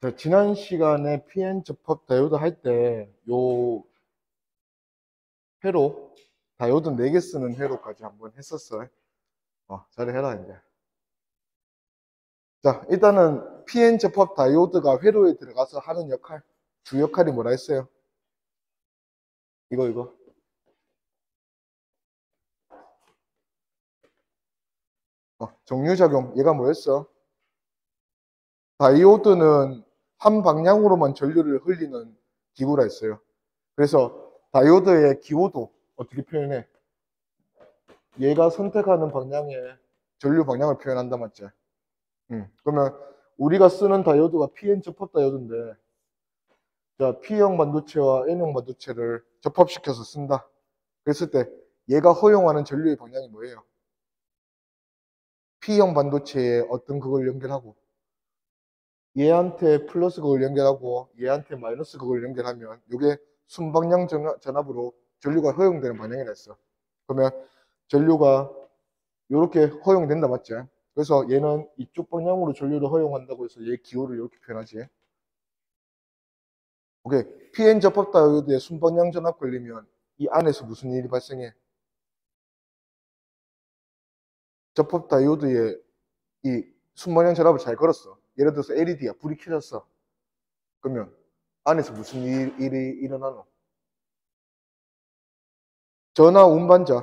자, 지난 시간에 PN 접합 다이오드 할 때, 회로, 다이오드 4개 쓰는 회로까지 한번 했었어요. 잘해라, 이제. 자, 일단은 PN 접합 다이오드가 회로에 들어가서 하는 역할, 주 역할이 뭐라 했어요? 이거. 정류작용, 얘가 뭐였어? 다이오드는 한 방향으로만 전류를 흘리는 기구라 했어요. 그래서 다이오드의 기호도 어떻게 표현해? 얘가 선택하는 방향의 전류 방향을 표현한다, 맞지? 그러면 우리가 쓰는 다이오드가 PN 접합 다이오드인데, 자, P형 반도체와 N형 반도체를 접합시켜서 쓴다. 그랬을 때 얘가 허용하는 전류의 방향이 뭐예요? P형 반도체에 어떤 그걸 연결하고, 얘한테 플러스 그걸 연결하고 얘한테 마이너스 그걸 연결하면 이게 순방향 전압으로 전류가 허용되는 방향이라 했어. 그러면 전류가 이렇게 허용된다, 맞지? 그래서 얘는 이쪽 방향으로 전류를 허용한다고 해서 얘 기호를 이렇게 표현하지. 오케이. PN 접합 다이오드에 순방향 전압 걸리면 이 안에서 무슨 일이 발생해? 접합 다이오드에 이 순방향 전압을 잘 걸었어. 예를 들어서 LED야. 불이 켜졌어. 그러면 안에서 무슨 일이 일어나노? 전화 운반자.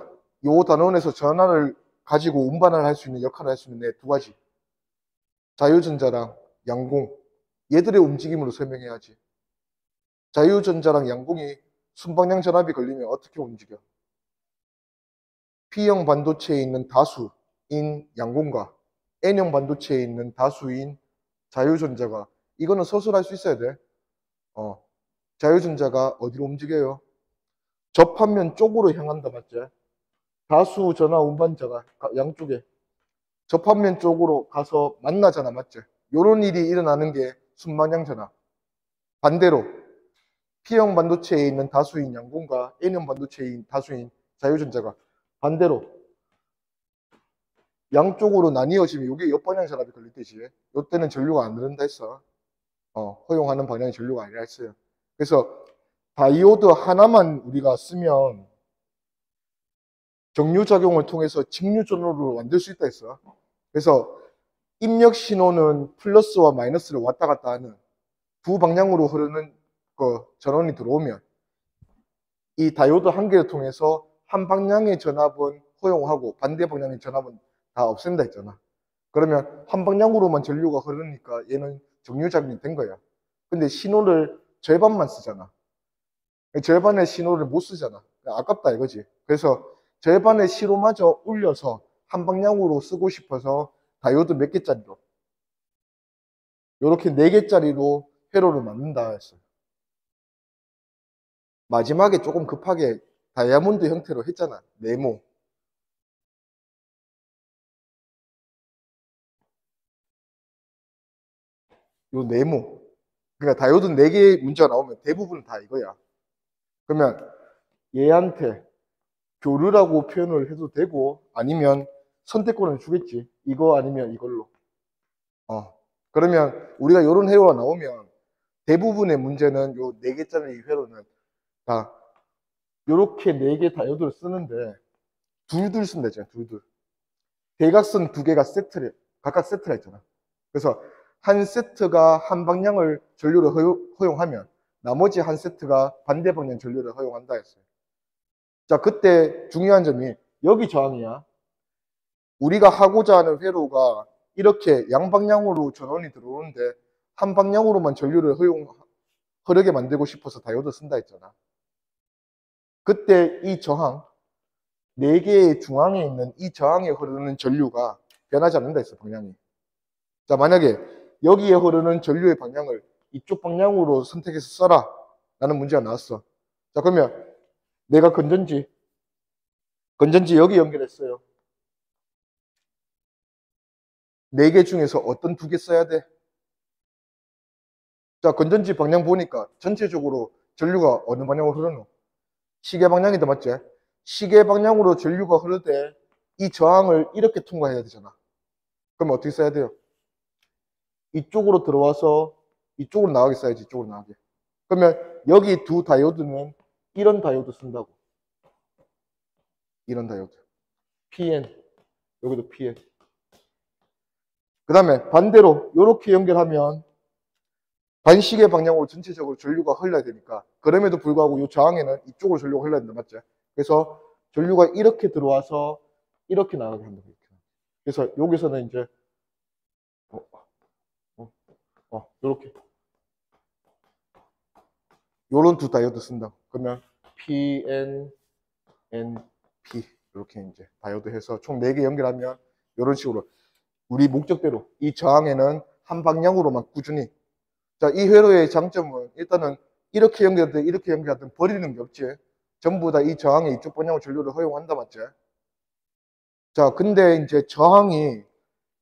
요 단원에서 전화를 가지고 운반을 할 수 있는 역할을 할 수 있는 네 두 가지. 자유전자랑 양공. 얘들의 움직임으로 설명해야지. 자유전자랑 양공이 순방향 전압이 걸리면 어떻게 움직여? P형 반도체에 있는 다수인 양공과 N형 반도체에 있는 다수인 자유전자가, 이거는 서술할 수 있어야 돼. 자유전자가 어디로 움직여요? 접합면 쪽으로 향한다, 맞지? 다수 전화 운반자가 양쪽에 접합면 쪽으로 가서 만나잖아, 맞지? 요런 일이 일어나는 게 순방향 전압. 반대로 P형 반도체에 있는 다수인 양공과 N형 반도체에 있는 다수인 자유전자가 반대로 양쪽으로 나뉘어지면 이게 역방향 전압이 걸릴 때지. 이때는 전류가 안 흐른다 했어. 허용하는 방향의 전류가 아니라 했어요. 그래서 다이오드 하나만 우리가 쓰면 정류작용을 통해서 직류전로를 만들 수 있다 했어. 그래서 입력 신호는 플러스와 마이너스를 왔다 갔다 하는 두 방향으로 흐르는 전원이 들어오면 이 다이오드 한 개를 통해서 한 방향의 전압은 허용하고 반대 방향의 전압은 다 없앤다 했잖아. 그러면 한 방향으로만 전류가 흐르니까 얘는 정류작용이 된 거야. 근데 신호를 절반만 쓰잖아. 절반의 신호를 못 쓰잖아. 아깝다 이거지. 그래서 절반의 신호마저 올려서 한 방향으로 쓰고 싶어서 다이오드 몇 개짜리로? 이렇게 4개짜리로 회로를 만든다 했어요. 마지막에 조금 급하게 다이아몬드 형태로 했잖아. 네모. 요 네모. 그러니까 다이오드 4개 문제가 나오면 대부분 다 이거야. 그러면 얘한테 교류라고 표현을 해도 되고 아니면 선택권을 주겠지. 이거 아니면 이걸로. 그러면 우리가 이런 회로가 나오면 대부분의 문제는 요 4개짜리 회로는 다 요렇게 4개 다이오드를 쓰는데 둘둘 쓴다 했잖아. 둘둘. 대각선 2개가 세트를 각각 세트가 있잖아. 그래서 한 세트가 한 방향을 전류를 허용하면 나머지 한 세트가 반대 방향 전류를 허용한다 했어요. 자, 그때 중요한 점이 여기 저항이야. 우리가 하고자 하는 회로가 이렇게 양방향으로 전원이 들어오는데 한 방향으로만 전류를 흐르게 만들고 싶어서 다이오드 쓴다 했잖아. 그때 이 저항, 4개의 중앙에 있는 이 저항에 흐르는 전류가 변하지 않는다 했어, 방향이. 자, 만약에 여기에 흐르는 전류의 방향을 이쪽 방향으로 선택해서 써라 라는 문제가 나왔어. 자, 그러면 내가 건전지 여기 연결했어요. 4개 중에서 어떤 2개 써야 돼? 자, 건전지 방향 보니까 전체적으로 전류가 어느 방향으로 흐르노? 시계 방향이다, 맞지? 시계 방향으로 전류가 흐를 때 이 저항을 이렇게 통과해야 되잖아. 그럼 어떻게 써야 돼요? 이쪽으로 들어와서 이쪽으로 나가게 써야지, 이쪽으로 나가게. 그러면 여기 두 다이오드는 이런 다이오드 쓴다고. 이런 다이오드. PN. 여기도 PN. 그 다음에 반대로 이렇게 연결하면 반시계 방향으로 전체적으로 전류가 흘러야 되니까, 그럼에도 불구하고 이 저항에는 이쪽으로 전류가 흘러야 된다, 맞죠? 그래서 전류가 이렇게 들어와서 이렇게 나가게 한다. 그래서 여기서는 이제 이렇게 요런 두 다이오드 쓴다. 그러면 PN, NP 이렇게 이제 다이오드 해서 총 4개 연결하면 이런 식으로 우리 목적대로 이 저항에는 한 방향으로만 꾸준히. 자, 이 회로의 장점은 일단은 이렇게 연결하든 이렇게 연결하든 버리는 게 없지. 전부 다 이 저항에 이쪽 방향으로 전류를 허용한다, 맞지? 자, 근데 이제 저항이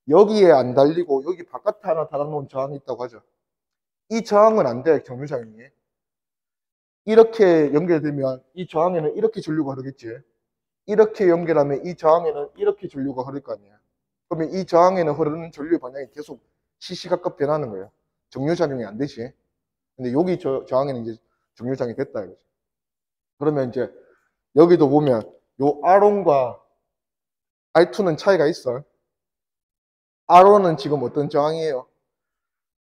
여기에 안 달리고 여기 바깥에 하나 달아놓은 저항이 있다고 하죠. 이 저항은 안 돼, 경유장이. 이렇게 연결되면 이 저항에는 이렇게 전류가 흐르겠지. 이렇게 연결하면 이 저항에는 이렇게 전류가 흐를 거 아니야. 그러면 이 저항에는 흐르는 전류의 방향이 계속 시시각각 변하는 거예요. 정류작용이 안 되지. 근데 여기 저항에는 이제 정류장이 됐다 이거지. 그러면 이제 여기도 보면 요 R1과 R2는 차이가 있어. R1은 지금 어떤 저항이에요?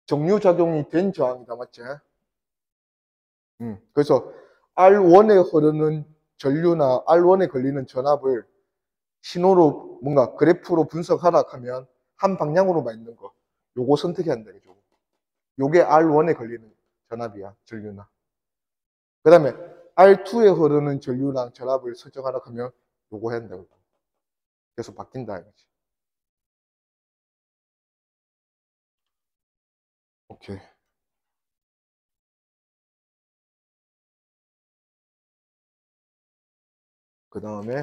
정류작용이 된 저항이다, 맞지? 그래서 R1에 흐르는 전류나 R1에 걸리는 전압을 신호로 뭔가 그래프로 분석하라 하면 한 방향으로만 있는 거, 요거 선택해야 한다, 이거. 요게 R1에 걸리는 전압이야, 전류나. 그 다음에 R2에 흐르는 전류랑 전압을 설정하라 하면 요거 해야 된다고. 계속 바뀐다 이거지. 오케이. 그 다음에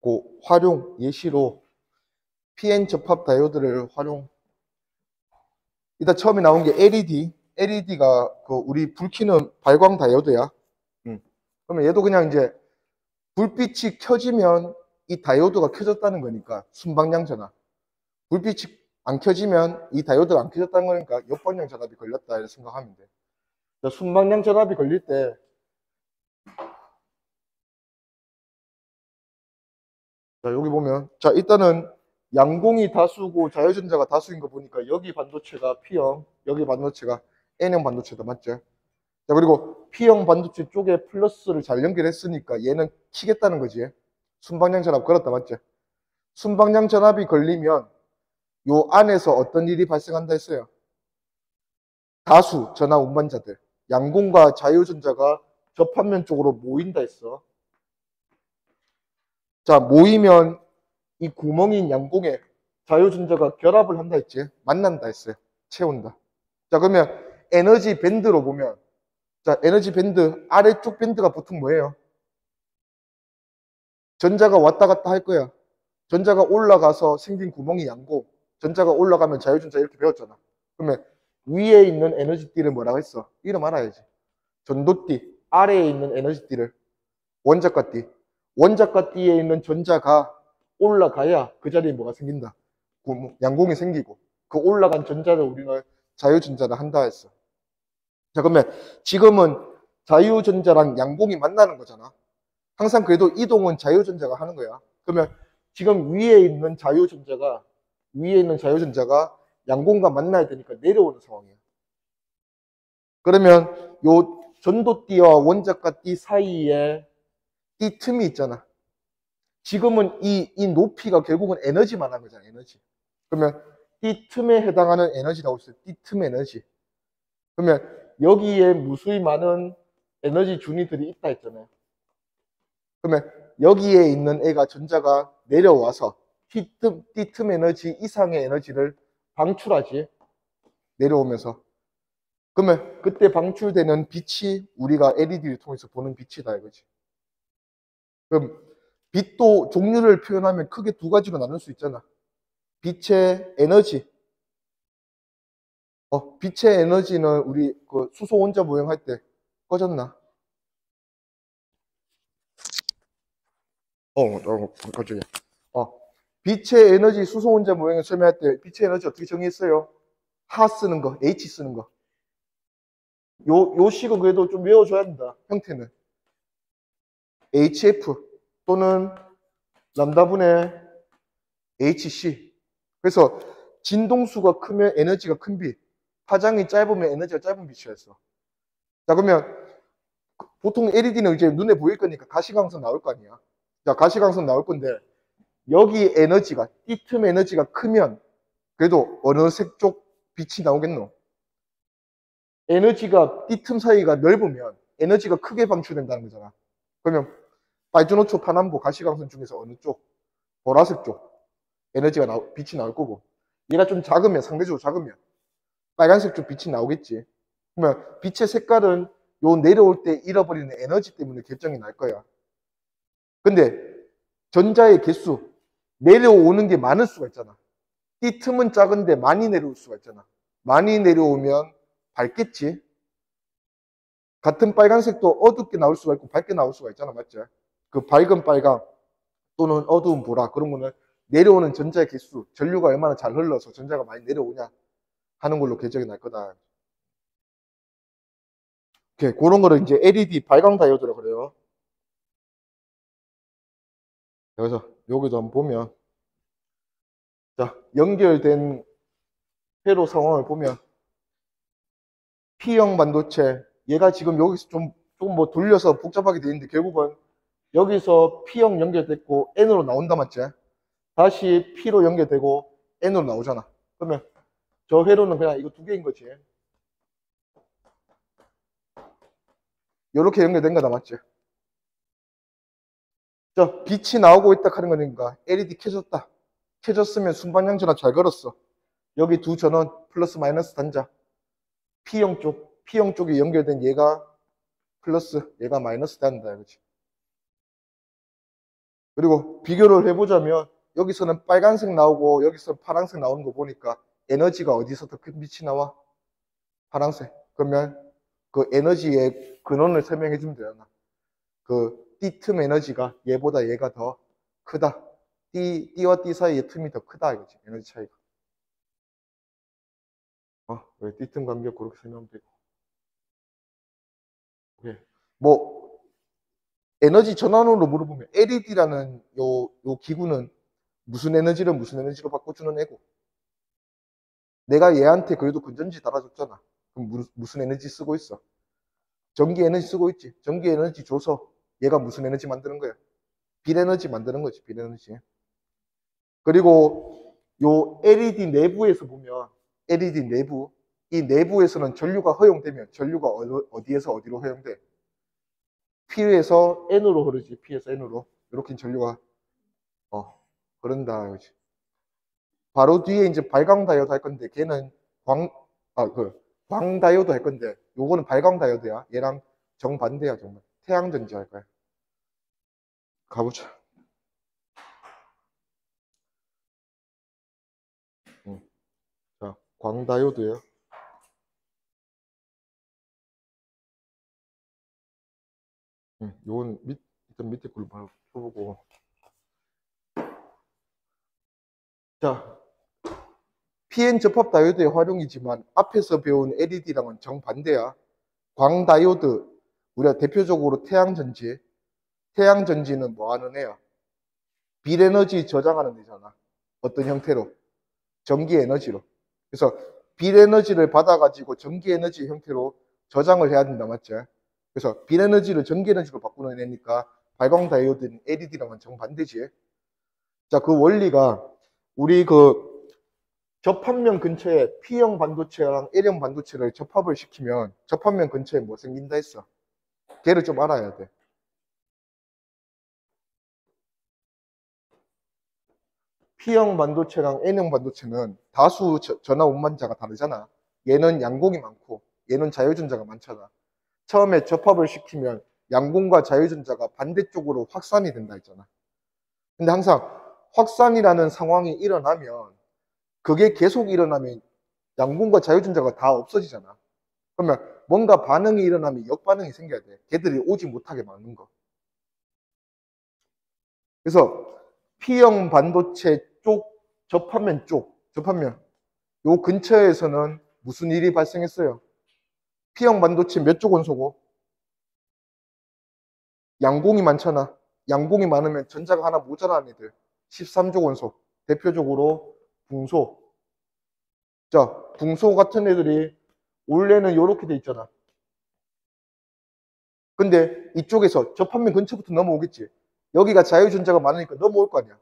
그 활용 예시로 PN 접합 다이오드를 활용. 일단 처음에 나온 게 LED. LED가 그 우리 불 켜는 발광 다이오드야. 그러면 얘도 그냥 이제 불빛이 켜지면 이 다이오드가 켜졌다는 거니까 순방향 전압. 불빛이 안 켜지면 이 다이오드가 안 켜졌다는 거니까 역방향 전압이 걸렸다 이렇게 생각하면 돼. 순방향 전압이 걸릴 때 자, 여기 보면 자, 일단은 양공이 다수고 자유전자가 다수인 거 보니까 여기 반도체가 P형, 여기 반도체가 N형 반도체다, 맞죠? 자, 그리고 P형 반도체 쪽에 플러스를 잘 연결했으니까 얘는 키겠다는 거지. 순방향 전압 걸었다, 맞죠? 순방향 전압이 걸리면 요 안에서 어떤 일이 발생한다 했어요? 다수 전압 운반자들, 양공과 자유전자가 접합면 쪽으로 모인다 했어. 자, 모이면 이 구멍인 양공에 자유전자가 결합을 한다 했지. 만난다 했어요. 채운다. 자, 그러면 에너지 밴드로 보면 자, 에너지 밴드 아래쪽 밴드가 보통 뭐예요? 전자가 왔다 갔다 할 거야. 전자가 올라가서 생긴 구멍이 양공. 전자가 올라가면 자유전자 이렇게 배웠잖아. 그러면 위에 있는 에너지띠를 뭐라고 했어? 이름 알아야지. 전도띠. 아래에 있는 에너지띠를 원자가띠. 원자가띠에 있는 전자가 올라가야 그 자리에 뭐가 생긴다. 양공이 생기고 그 올라간 전자를 우리는 자유전자를 한다 했어. 자, 그러면 지금은 자유전자랑 양공이 만나는 거잖아. 항상 그래도 이동은 자유전자가 하는 거야. 그러면 지금 위에 있는 자유전자가 양공과 만나야 되니까 내려오는 상황이야. 그러면 요 전도띠와 원자가띠 사이에 이 틈이 있잖아. 지금은 이 높이가 결국은 에너지만 한 거잖아, 에너지. 그러면 이 틈에 해당하는 에너지라고 있어요. 이 틈 에너지. 그러면 여기에 무수히 많은 에너지 준위들이 있다 했잖아요. 그러면 여기에 있는 애가 전자가 내려와서 이 틈 에너지 이상의 에너지를 방출하지. 내려오면서. 그러면 그때 방출되는 빛이 우리가 LED를 통해서 보는 빛이다 이거지. 그럼 빛도 종류를 표현하면 크게 두 가지로 나눌 수 있잖아. 빛의 에너지. 빛의 에너지는 우리 그 수소 원자 모형 할 때 꺼졌나? 갑자기. 빛의 에너지 수소 원자 모형을 설명할 때 빛의 에너지 어떻게 정의했어요? 하 쓰는 거, H 쓰는 거. 요 식은 그래도 좀 외워줘야 된다. 형태는. HF 또는 람다분의 HC. 그래서 진동수가 크면 에너지가 큰 빛, 파장이 짧으면 에너지가 짧은 빛이었어. 자, 그러면 보통 LED는 이제 눈에 보일 거니까 가시광선 나올 거 아니야. 자, 가시광선 나올 건데 여기 에너지가, 띠틈 에너지가 크면 그래도 어느 색 쪽 빛이 나오겠노? 에너지가 띠틈 사이가 넓으면 에너지가 크게 방출된다는 거잖아. 그러면 빨주노초 파남보 가시광선 중에서 어느 쪽? 보라색 쪽 에너지가 빛이 나올 거고, 얘가 좀 작으면, 상대적으로 작으면 빨간색 쪽 빛이 나오겠지. 그러면 빛의 색깔은 요 내려올 때 잃어버리는 에너지 때문에 결정이 날 거야. 근데 전자의 개수, 내려오는 게 많을 수가 있잖아. 이 틈은 작은데 많이 내려올 수가 있잖아. 많이 내려오면 밝겠지. 같은 빨간색도 어둡게 나올 수가 있고 밝게 나올 수가 있잖아. 맞지? 그 밝은 빨강 또는 어두운 보라, 그런 거는 내려오는 전자의 개수, 전류가 얼마나 잘 흘러서 전자가 많이 내려오냐 하는 걸로 결정이 날 거다. 오케이, 그런 거를 이제 LED 발광 다이오드라고 그래요. 그래서 여기도 한번 보면, 자, 연결된 회로 상황을 보면 P형 반도체, 얘가 지금 여기서 좀 뭐 돌려서 복잡하게 되어 있는데 결국은 여기서 P형 연결됐고 N으로 나온다 맞지? 다시 P로 연결되고 N으로 나오잖아. 그러면 저 회로는 그냥 이거 두 개인 거지. 이렇게 연결된 거다 맞지? 자, 빛이 나오고 있다 하는 거니까 LED 켜졌다. 켜졌으면 순방향 전압 잘 걸었어. 여기 두 전원 플러스 마이너스 단자. P형 쪽이 연결된 얘가 플러스, 얘가 마이너스 단다 이거지. 그리고 비교를 해보자면 여기서는 빨간색 나오고 여기서 파란색 나오는 거 보니까 에너지가 어디서 더 큰 빛이 나와? 파란색. 그러면 그 에너지의 근원을 설명해 주면 되잖아. 그 띠틈 에너지가 얘보다 얘가 더 크다. 띠와 띠 사이의 틈이 더 크다 이거지. 에너지 차이가. 왜 띠틈 간격 그렇게 설명하면 되고. 오케이. 뭐 에너지 전환으로 물어보면 LED라는 요 기구는 무슨 에너지로 바꿔주는 애고, 내가 얘한테 그래도 건전지 달아줬잖아. 그럼 무슨 에너지 쓰고 있어? 전기 에너지 쓰고 있지. 전기 에너지 줘서 얘가 무슨 에너지 만드는 거야? 빛 에너지 만드는 거지. 빛 에너지. 그리고 요 LED 내부에서 보면 LED 내부, 이 내부에서는 전류가 허용되면 전류가 어디에서 어디로 허용돼? P에서 N으로 흐르지. P에서 N으로. 이렇게 전류가 흐른다. 그렇지. 바로 뒤에 이제 발광 다이오드 할 건데 걔는 광 다이오드 할 건데 요거는 발광 다이오드야. 얘랑 정반대야. 정말 태양전지 할 거야. 가보자. 자, 광 다이오드예요. 요건 일단 밑에 걸 보고. 자, PN 접합 다이오드의 활용이지만 앞에서 배운 LED랑은 정반대야. 광 다이오드, 우리가 대표적으로 태양전지는 뭐 하는 애야? 빛 에너지 저장하는 데잖아. 어떤 형태로? 전기 에너지로. 그래서 빛 에너지를 받아가지고 전기 에너지 형태로 저장을 해야 된다, 맞지? 그래서 빛 에너지를 전기 에너지로 바꾸는 애니까 발광 다이오드는 LED랑은 정반대지. 자, 그 원리가 우리 그 접합면 근처에 P형 반도체랑 L형 반도체를 접합을 시키면 접합면 근처에 뭐 생긴다 했어? 걔를 좀 알아야 돼. P형 반도체랑 N형 반도체는 다수 전하 운반자가 다르잖아. 얘는 양공이 많고 얘는 자유전자가 많잖아. 처음에 접합을 시키면 양공과 자유전자가 반대쪽으로 확산이 된다 했잖아. 근데 항상 확산이라는 상황이 일어나면, 그게 계속 일어나면 양공과 자유전자가 다 없어지잖아. 그러면 뭔가 반응이 일어나면 역반응이 생겨야 돼. 걔들이 오지 못하게 막는 거. 그래서 P형 반도체 쪽, 접합면 요 근처에서는 무슨 일이 발생했어요? P형 반도체 몇 쪽 원소고? 양공이 많잖아. 양공이 많으면 전자가 하나 모자라는 애들. 13족 원소. 대표적으로 붕소. 자, 붕소 같은 애들이 원래는 이렇게 돼 있잖아. 근데 이쪽에서 접합면 근처부터 넘어오겠지. 여기가 자유전자가 많으니까 넘어올 거 아니야.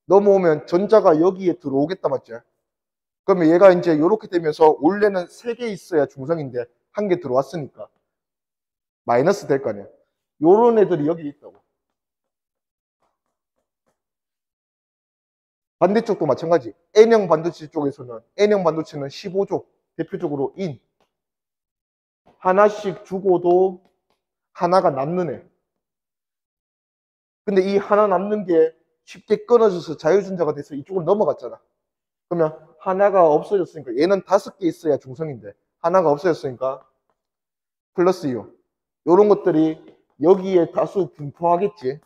넘어오면 전자가 여기에 들어오겠다, 맞지? 그러면 얘가 이제 이렇게 되면서 원래는 3개 있어야 중성인데 1개 들어왔으니까 마이너스 될 거 아니야. 요런 애들이 여기 있다고. 반대쪽도 마찬가지. N형 반도체 쪽에서는 N형 반도체는 15조. 대표적으로 인. 하나씩 주고도 하나가 남는 애. 근데 이 하나 남는 게 쉽게 끊어져서 자유전자가 돼서 이쪽으로 넘어갔잖아. 그러면 하나가 없어졌으니까 얘는 5개 있어야 중성인데 하나가 없어졌으니까 플러스 이온. 이런 것들이 여기에 다수 분포하겠지.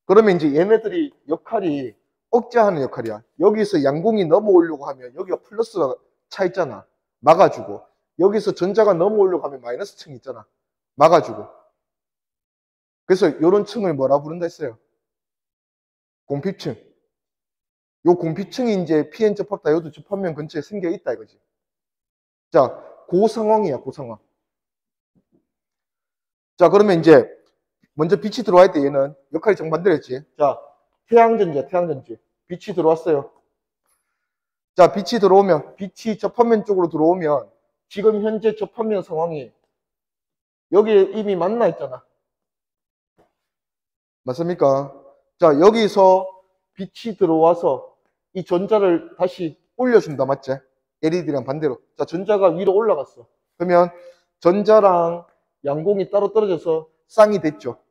그러면 이제 얘네들이 역할이 억제하는 역할이야. 여기서 양공이 넘어오려고 하면 여기가 플러스가 차 있잖아. 막아주고. 여기서 전자가 넘어오려고 하면 마이너스 층이 있잖아. 막아주고. 그래서 이런 층을 뭐라 부른다 했어요? 공핍층. 요 공핍층이 이제 PN 접합 다이오드 접합면 근처에 생겨 있다 이거지. 자, 그 상황이야, 그 상황. 자, 그러면 이제 먼저 빛이 들어와야 돼. 얘는 역할이 정반대로 했지. 자, 태양전지야, 태양전지. 빛이 들어왔어요. 자, 빛이 들어오면, 빛이 접합면 쪽으로 들어오면 지금 현재 접합면 상황이 여기에 이미 만나 있잖아. 맞습니까? 자, 여기서 빛이 들어와서 이 전자를 다시 올려준다, 맞지? LED랑 반대로. 자, 전자가 위로 올라갔어. 그러면 전자랑 양공이 따로 떨어져서 쌍이 됐죠.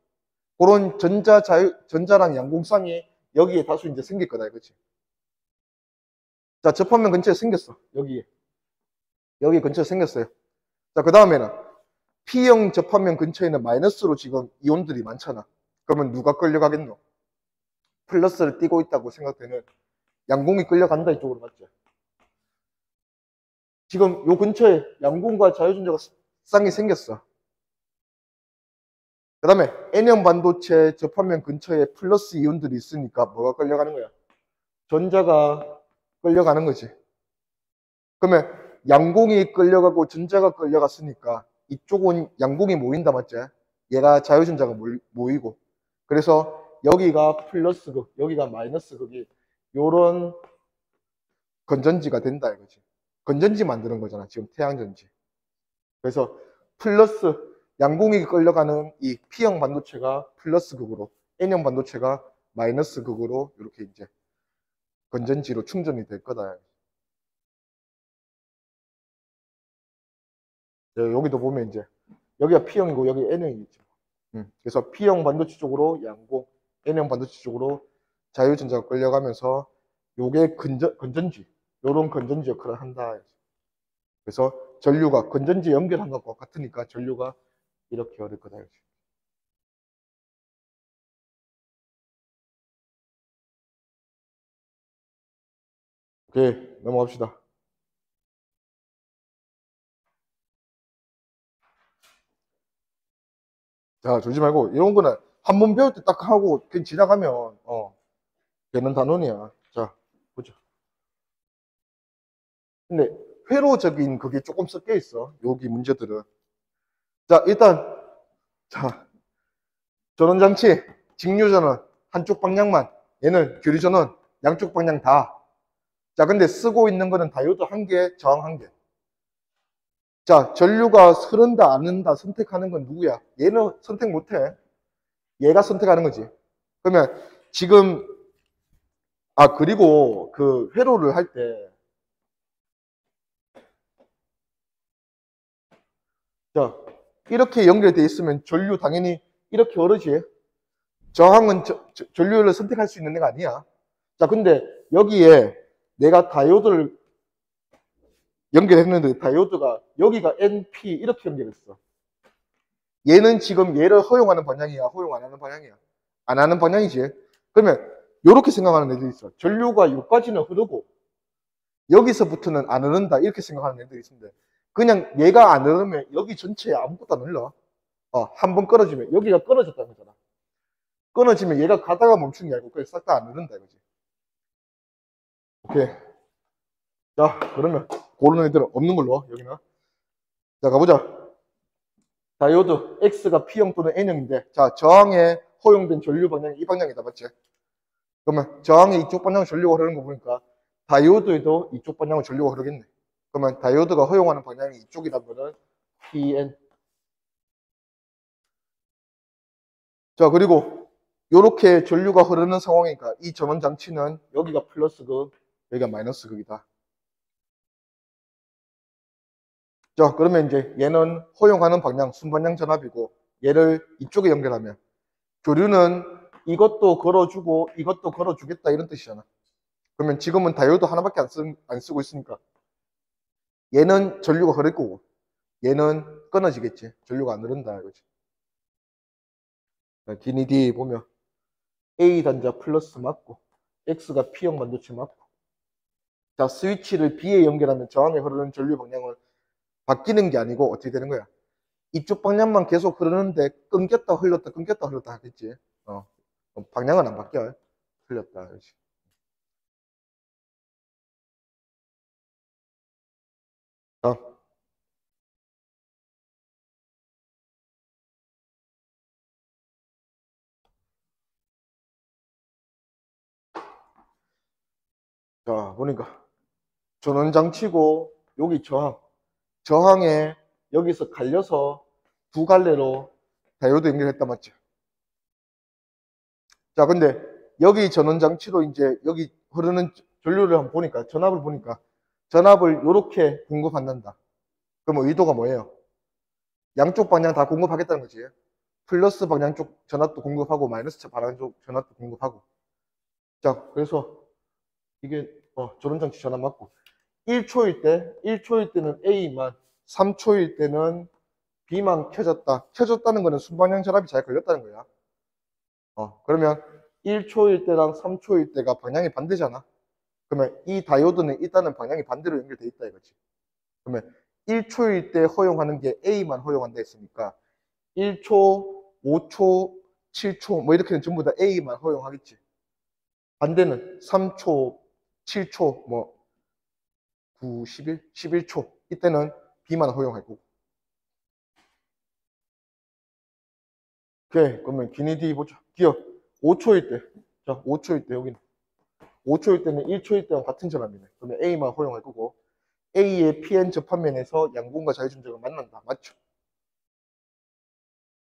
그런 전자랑 양공쌍이 여기에 다수 이제 생길 거다, 이거지. 자, 접합면 근처에 생겼어. 여기에. 여기 근처에 생겼어요. 자, 그 다음에는 P형 접합면 근처에는 마이너스로 지금 이온들이 많잖아. 그러면 누가 끌려가겠노? 플러스를 띄고 있다고 생각되는 양공이 끌려간다, 이쪽으로 맞죠? 지금 요 근처에 양공과 자유전자가 쌍이 생겼어. 그 다음에 N형 반도체 접합면 근처에 플러스 이온들이 있으니까 뭐가 끌려가는 거야? 전자가 끌려가는 거지. 그러면 양공이 끌려가고 전자가 끌려갔으니까 이쪽은 양공이 모인다, 맞지? 얘가 자유전자가 모이고. 그래서 여기가 플러스 극, 여기가 마이너스 극이 요런 건전지가 된다 이거지. 건전지 만드는 거잖아, 지금 태양전지. 그래서 플러스 양공이 끌려가는 이 P형 반도체가 플러스 극으로, N형 반도체가 마이너스 극으로 이렇게 이제 건전지로 충전이 될 거다. 여기도 보면 이제 여기가 P형이고 여기 N형이겠죠. 그래서 P형 반도체 쪽으로 양공, N형 반도체 쪽으로 자유전자가 끌려가면서 요게 건전지, 요런 건전지 역할을 한다. 그래서 전류가 건전지 연결한 것과 같으니까 전류가 이렇게 흐를 거다. 오케이, 넘어갑시다. 자, 졸지 말고 이런 거는 한 번 배울 때 딱 하고 그냥 지나가면 되는 단원이야. 자, 보자. 근데 회로적인 그게 조금 섞여 있어. 여기 문제들은. 자, 일단 자, 전원장치 직류전원 한쪽 방향만, 얘는 교류전원 양쪽 방향 다. 자, 근데 쓰고 있는 거는 다이오드 한 개, 저항 한 개. 자, 전류가 흐른다 안 흐른다 선택하는 건 누구야? 얘는 선택 못해. 얘가 선택하는 거지. 그러면 지금 그리고 그 회로를 할 때, 자, 이렇게 연결되어 있으면 전류 당연히 이렇게 흐르지. 저항은 전류를 선택할 수 있는 애가 아니야. 자, 근데 여기에 내가 다이오드를 연결했는데 다이오드가 여기가 NP 이렇게 연결했어. 얘는 지금 얘를 허용하는 방향이야, 허용 안 하는 방향이야? 안 하는 방향이지. 그러면 이렇게 생각하는 애들이 있어. 전류가 여기까지는 흐르고 여기서부터는 안 흐른다 이렇게 생각하는 애들이 있습니다. 그냥 얘가 안 흐르면 여기 전체에 아무것도 안 흘러. 한 번 끊어지면 여기가 끊어졌다는 거잖아. 끊어지면 얘가 가다가 멈춘 게 아니고 그냥 싹 다 안 흐른다 이거지. 오케이. 자, 그러면 그런 애들은 없는 걸로 여기는. 자, 가보자. 다이오드 X가 P형 또는 N형인데, 자, 저항에 허용된 전류 방향이 이 방향이다, 맞지? 그러면 저항에 이쪽 방향으로 전류가 흐르는 거 보니까 다이오드에도 이쪽 방향으로 전류가 흐르겠네. 그러면 다이오드가 허용하는 방향이 이쪽이란 거는 PN. 자, 그리고 이렇게 전류가 흐르는 상황이니까 이 전원 장치는 여기가 플러스극, 여기가 마이너스극이다. 자, 그러면 이제 얘는 허용하는 방향, 순방향 전압이고 얘를 이쪽에 연결하면 교류는 이것도 걸어주고 이것도 걸어주겠다 이런 뜻이잖아. 그러면 지금은 다이오드 하나밖에 안 쓰고 있으니까 얘는 전류가 흐를 거고 얘는 끊어지겠지. 전류가 안 흐른다 이거지. DND 보면 A 단자 플러스 맞고 X가 P형 반도체 맞고, 자, 스위치를 B에 연결하면 저항에 흐르는 전류 방향은 바뀌는 게 아니고 어떻게 되는 거야? 이쪽 방향만 계속 흐르는데 끊겼다 흘렀다 끊겼다 흘렀다 하겠지. 방향은 안 바뀌어요. 흘렸다. 그렇지. 자, 보니까 전원장치고 여기 저항에 여기서 갈려서 두 갈래로 다이오드 연결했단 맞죠? 자, 근데 여기 전원장치로 이제 여기 흐르는 전류를 한번 보니까 전압을 보니까 전압을 이렇게 공급한단다. 그럼 의도가 뭐예요? 양쪽 방향 다 공급하겠다는 거지. 플러스 방향 쪽 전압도 공급하고 마이너스 방향 쪽 전압도 공급하고. 자, 그래서 이게 전원장치 전압 맞고 1초일 때는 A만, 3초일 때는 B만 켜졌다. 켜졌다는 거는 순방향 전압이 잘 걸렸다는 거야. 그러면 1초일 때랑 3초일 때가 방향이 반대잖아. 그러면 이 다이오드는 일단은 방향이 반대로 연결돼 있다 이거지. 그러면 1초일 때 허용하는 게 A만 허용한다 했으니까 1초, 5초, 7초 뭐 이렇게는 전부 다 A만 허용하겠지. 반대는 3초, 7초, 뭐 9, 11, 11초 이때는 B만 허용할 거고. 오케이, 그러면 기니디 보자. 기억 5초일 때, 자 5초일 때 여기는 5초일 때는 1초일 때와 같은 전압이네. 그러면 A만 허용할 거고 A의 PN 접합면에서 양분과 자유전자가 만난다. 맞죠?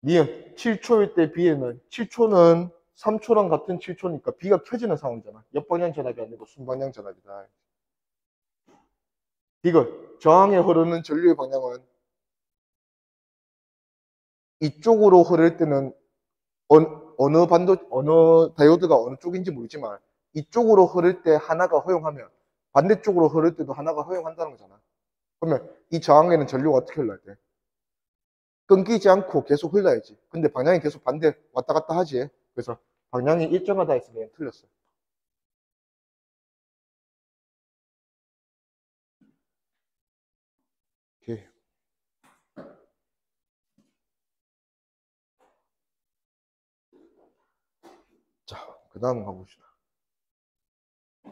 니은 7초일 때 B에는 7초는 3초랑 같은 7초니까 B가 켜지는 상황이잖아. 옆방향 전압이 아니고 순방향 전압이다. 이걸 저항에 흐르는 전류의 방향은 이쪽으로 흐를 때는 어느 다이오드가 어느 쪽인지 모르지만 이쪽으로 흐를 때 하나가 허용하면 반대쪽으로 흐를 때도 하나가 허용한다는 거잖아. 그러면 이 저항에는 전류가 어떻게 흘러야 돼? 끊기지 않고 계속 흘러야지. 근데 방향이 계속 반대 왔다 갔다 하지. 그래서 방향이 일정하다 했으면 틀렸어. 오케이. 자, 그 다음 가봅시다.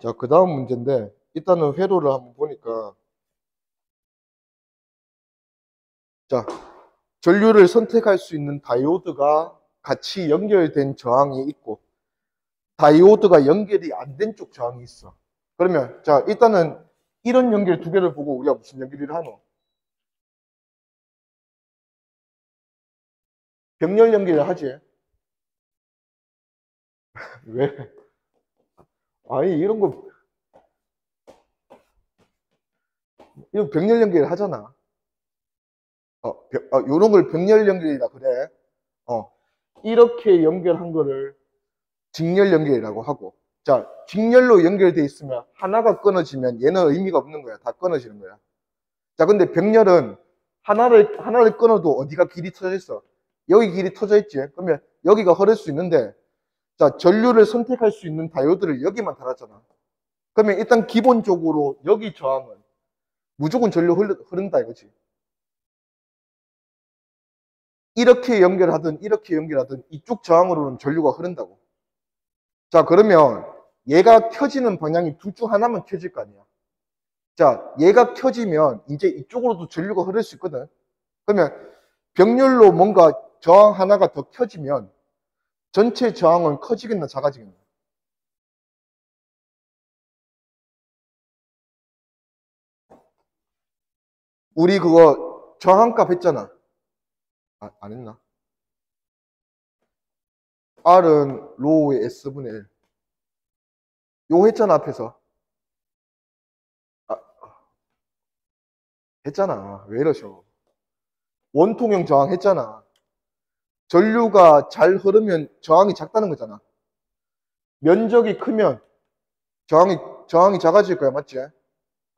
자, 그 다음 문제인데 일단은 회로를 한번 보니까, 자, 전류를 선택할 수 있는 다이오드가 같이 연결된 저항이 있고 다이오드가 연결이 안 된 쪽 저항이 있어. 그러면 자, 일단은 이런 연결 두 개를 보고 우리가 무슨 연결을 하노? 병렬 연결을 하지. 왜? 아니 이런 거 이거 병렬 연결을 하잖아. 요런 걸 병렬 연결이라 그래. 어, 이렇게 연결한 거를 직렬 연결이라고 하고, 자, 직렬로 연결돼 있으면 하나가 끊어지면 얘는 의미가 없는 거야. 다 끊어지는 거야. 자, 근데 병렬은 하나를 끊어도 어디가 길이 터져 있어? 여기 길이 터져 있지. 그러면 여기가 흐를 수 있는데, 자, 전류를 선택할 수 있는 다이오드를 여기만 달았잖아. 그러면 일단 기본적으로 여기 저항은 무조건 전류 흐른다 이거지. 이렇게 연결하든 이렇게 연결하든 이쪽 저항으로는 전류가 흐른다고. 자, 그러면 얘가 켜지는 방향이 둘 중 하나만 켜질 거 아니야. 자, 얘가 켜지면 이제 이쪽으로도 전류가 흐를 수 있거든. 그러면 병렬로 뭔가 저항 하나가 더 켜지면 전체 저항은 커지겠나 작아지겠나? 우리 그거 저항값 했잖아. 안 했나? R은 로우의 S분의 1. 요거 했잖아, 앞에서. 아, 했잖아. 왜 이러셔? 원통형 저항 했잖아. 전류가 잘 흐르면 저항이 작다는 거잖아. 면적이 크면 저항이 작아질 거야, 맞지?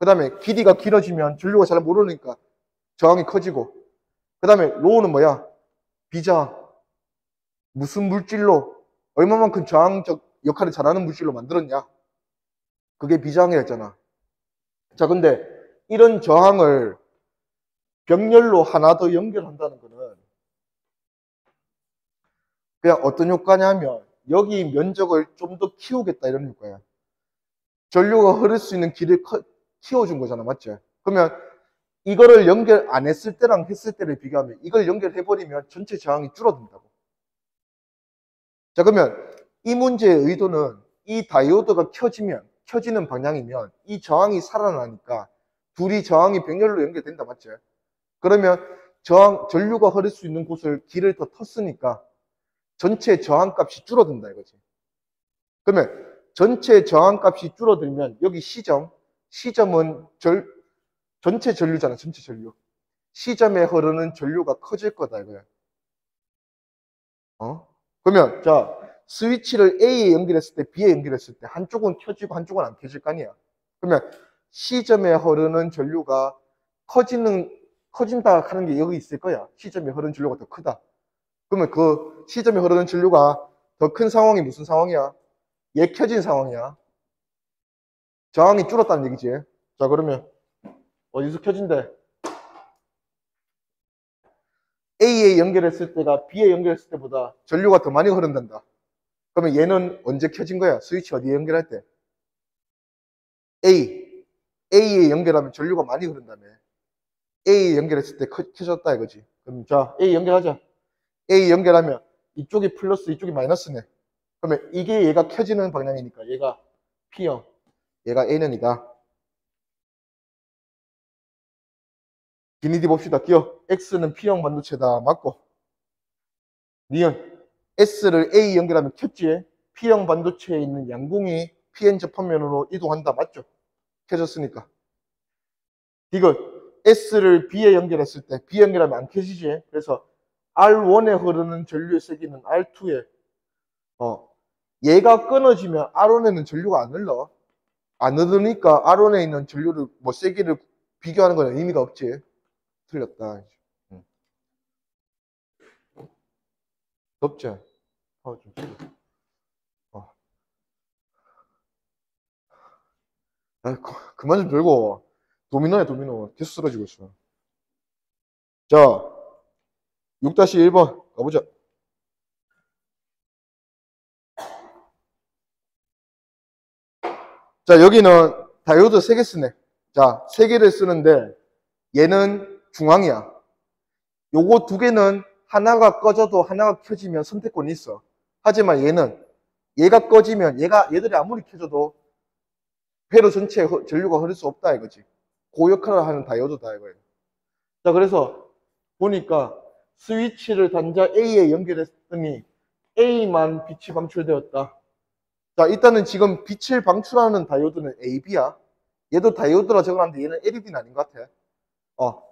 그 다음에 길이가 길어지면 전류가 잘 모르니까 저항이 커지고. 그 다음에 로우는 뭐야? 비저항. 무슨 물질로 얼마만큼 저항적 역할을 잘하는 물질로 만들었냐? 그게 비저항이었잖아. 자, 근데 이런 저항을 병렬로 하나 더 연결한다는 거는 그냥 어떤 효과냐면 여기 면적을 좀 더 키우겠다 이런 효과야. 전류가 흐를 수 있는 길을 키워준 거잖아, 맞지? 그러면 이거를 연결 안 했을 때랑 했을 때를 비교하면 이걸 연결해버리면 전체 저항이 줄어든다고. 자, 그러면 이 문제의 의도는 이 다이오드가 켜지는 방향이면 이 저항이 살아나니까 둘이 저항이 병렬로 연결된다, 맞지? 그러면 전류가 흐를 수 있는 곳을 길을 더 텄으니까 전체 저항값이 줄어든다 이거지. 그러면 전체 저항값이 줄어들면 여기 시점은 전체 전류잖아, 전체 전류. 시점에 흐르는 전류가 커질 거다 이거야. 그러면 자, 스위치를 A에 연결했을 때 B에 연결했을 때 한쪽은 켜지고 한쪽은 안 켜질 거 아니야. 그러면 시점에 흐르는 전류가 커진다 하는 게 여기 있을 거야. 시점에 흐르는 전류가 더 크다. 그러면 그 시점에 흐르는 전류가 더 큰 상황이 무슨 상황이야? 얘 켜진 상황이야. 저항이 줄었다는 얘기지. 자, 그러면 어디서 켜진대? A에 연결했을 때가 B에 연결했을 때보다 전류가 더 많이 흐른단다. 그러면 얘는 언제 켜진 거야? 스위치 어디에 연결할 때? A에 연결하면 전류가 많이 흐른다며. A에 연결했을 때 켜졌다 이거지. 그럼 자, A 연결하자. A 연결하면 이쪽이 플러스 이쪽이 마이너스네. 그러면 이게 얘가 켜지는 방향이니까 얘가 P형, 얘가 N형이다. 기니디 봅시다. 기억. X는 P형 반도체다. 맞고. 니은 S를 A 연결하면 켰지. P형 반도체에 있는 양궁이 PN 접합면으로 이동한다. 맞죠? 켜졌으니까. 이거 S를 B에 연결했을 때 B 연결하면 안 켜지지. 그래서 R1에 흐르는 전류의 세기는 R2에 얘가 끊어지면 R1에는 전류가 안 흘러. 안 흐르니까 R1에 있는 전류를 세기를 비교하는 건 의미가 없지. 틀렸다. 응. 덥지? 좀 틀려. 그만 좀 들고. 도미노야, 도미노. 계속 쓰러지고 있어. 자, 6-1번 가보자. 자, 여기는 다이오드 3개 쓰네. 자, 3개를 쓰는데 얘는 중앙이야. 요거 2개는 하나가 꺼져도 하나가 켜지면 선택권이 있어. 하지만 얘가 꺼지면 얘들이 아무리 켜져도 회로 전체에 전류가 흐를 수 없다 이거지. 그 역할을 하는 다이오드다 이거예요. 자, 그래서 보니까 스위치를 단자 A에 연결했더니 A만 빛이 방출되었다. 자, 일단은 지금 빛을 방출하는 다이오드는 AB야. 얘도 다이오드라 적어놨는데 얘는 LED는 아닌 것 같아.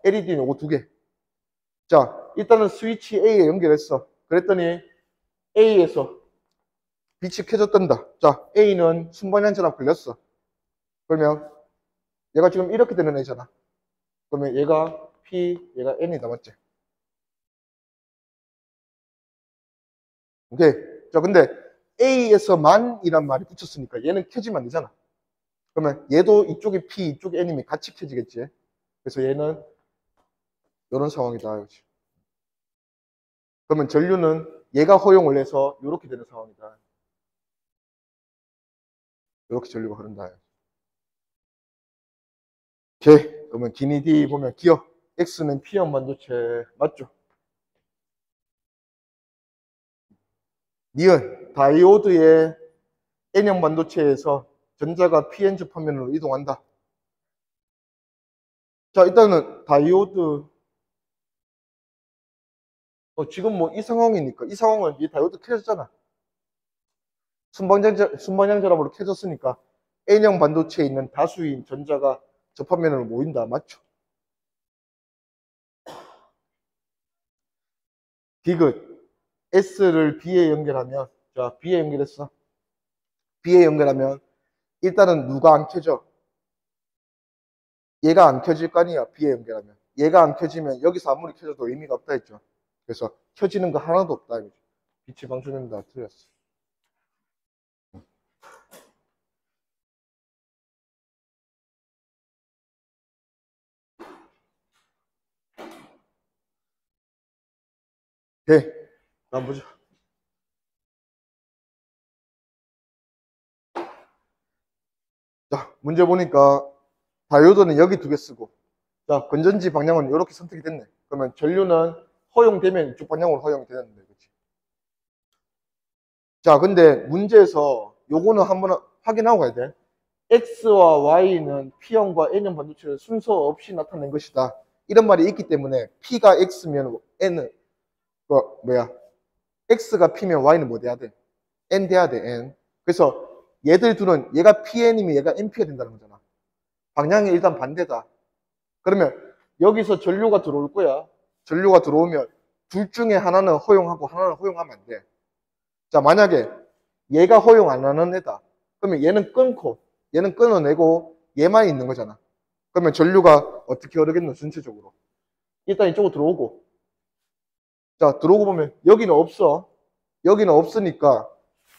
LED는 요거 2개. 자, 일단은 스위치 A에 연결했어. 그랬더니 A에서 빛이 켜졌단다. 자, A는 순방향 전압 걸렸어. 그러면 얘가 지금 이렇게 되는 애잖아. 그러면 얘가 P, 얘가 N이다, 맞지? 오케이. 자, 근데 A에서만이란 말이 붙였으니까 얘는 켜지면 안 되잖아. 그러면 얘도 이쪽에 P, 이쪽에 N이면 같이 켜지겠지. 그래서 얘는 이런 상황이다. 그렇지? 그러면 전류는 얘가 허용을 해서 이렇게 되는 상황이다. 이렇게 전류가 흐른다. 오케이. 그러면 기니 D 보면 기어. X는 P형 반도체 맞죠? 니은 다이오드의 N형 반도체에서 전자가 PN적 화면으로 이동한다. 자, 일단은 다이오드 지금 뭐 이 상황이니까 이 상황은 이 다이오드 켜졌잖아. 순방향 결합으로 켜졌으니까 N형 반도체에 있는 다수인 전자가 접합면으로 모인다. 맞죠? 디귿 S를 B에 연결하면 자 B에 연결했어. B에 연결하면 일단은 누가 안 켜져? 얘가 안 켜질 거 아니야. B에 연결하면 얘가 안 켜지면 여기서 아무리 켜져도 의미가 없다 했죠. 그래서 켜지는 거 하나도 없다. 빛이 방출된다. 틀렸어. 오케이. 다음 보자. 자, 문제 보니까 다이오드는 여기 두 개 쓰고 자, 건전지 방향은 이렇게 선택이 됐네. 그러면 전류는 허용되면 이쪽 방향으로 허용이 되는데, 그렇지? 자, 근데 문제에서 요거는 한번 확인하고 가야 돼. X와 Y는 P형과 N형 반도체를 순서 없이 나타낸 것이다. 이런 말이 있기 때문에 P가 X면 N은 X가 P면 Y는 뭐 돼야 돼? N 돼야 돼, N. 그래서 얘들 둘은 얘가 PN이면 얘가 NP가 된다는 거잖아. 방향이 일단 반대다. 그러면 여기서 전류가 들어올 거야. 전류가 들어오면 둘 중에 하나는 허용하고 하나는 허용하면 안 돼. 자, 만약에 얘가 허용 안 하는 애다. 그러면 얘는 끊고 얘는 끊어내고 얘만 있는 거잖아. 그러면 전류가 어떻게 흐르겠노? 전체적으로. 일단 이쪽으로 들어오고 자, 들어오고 보면 여기는 없어. 여기는 없으니까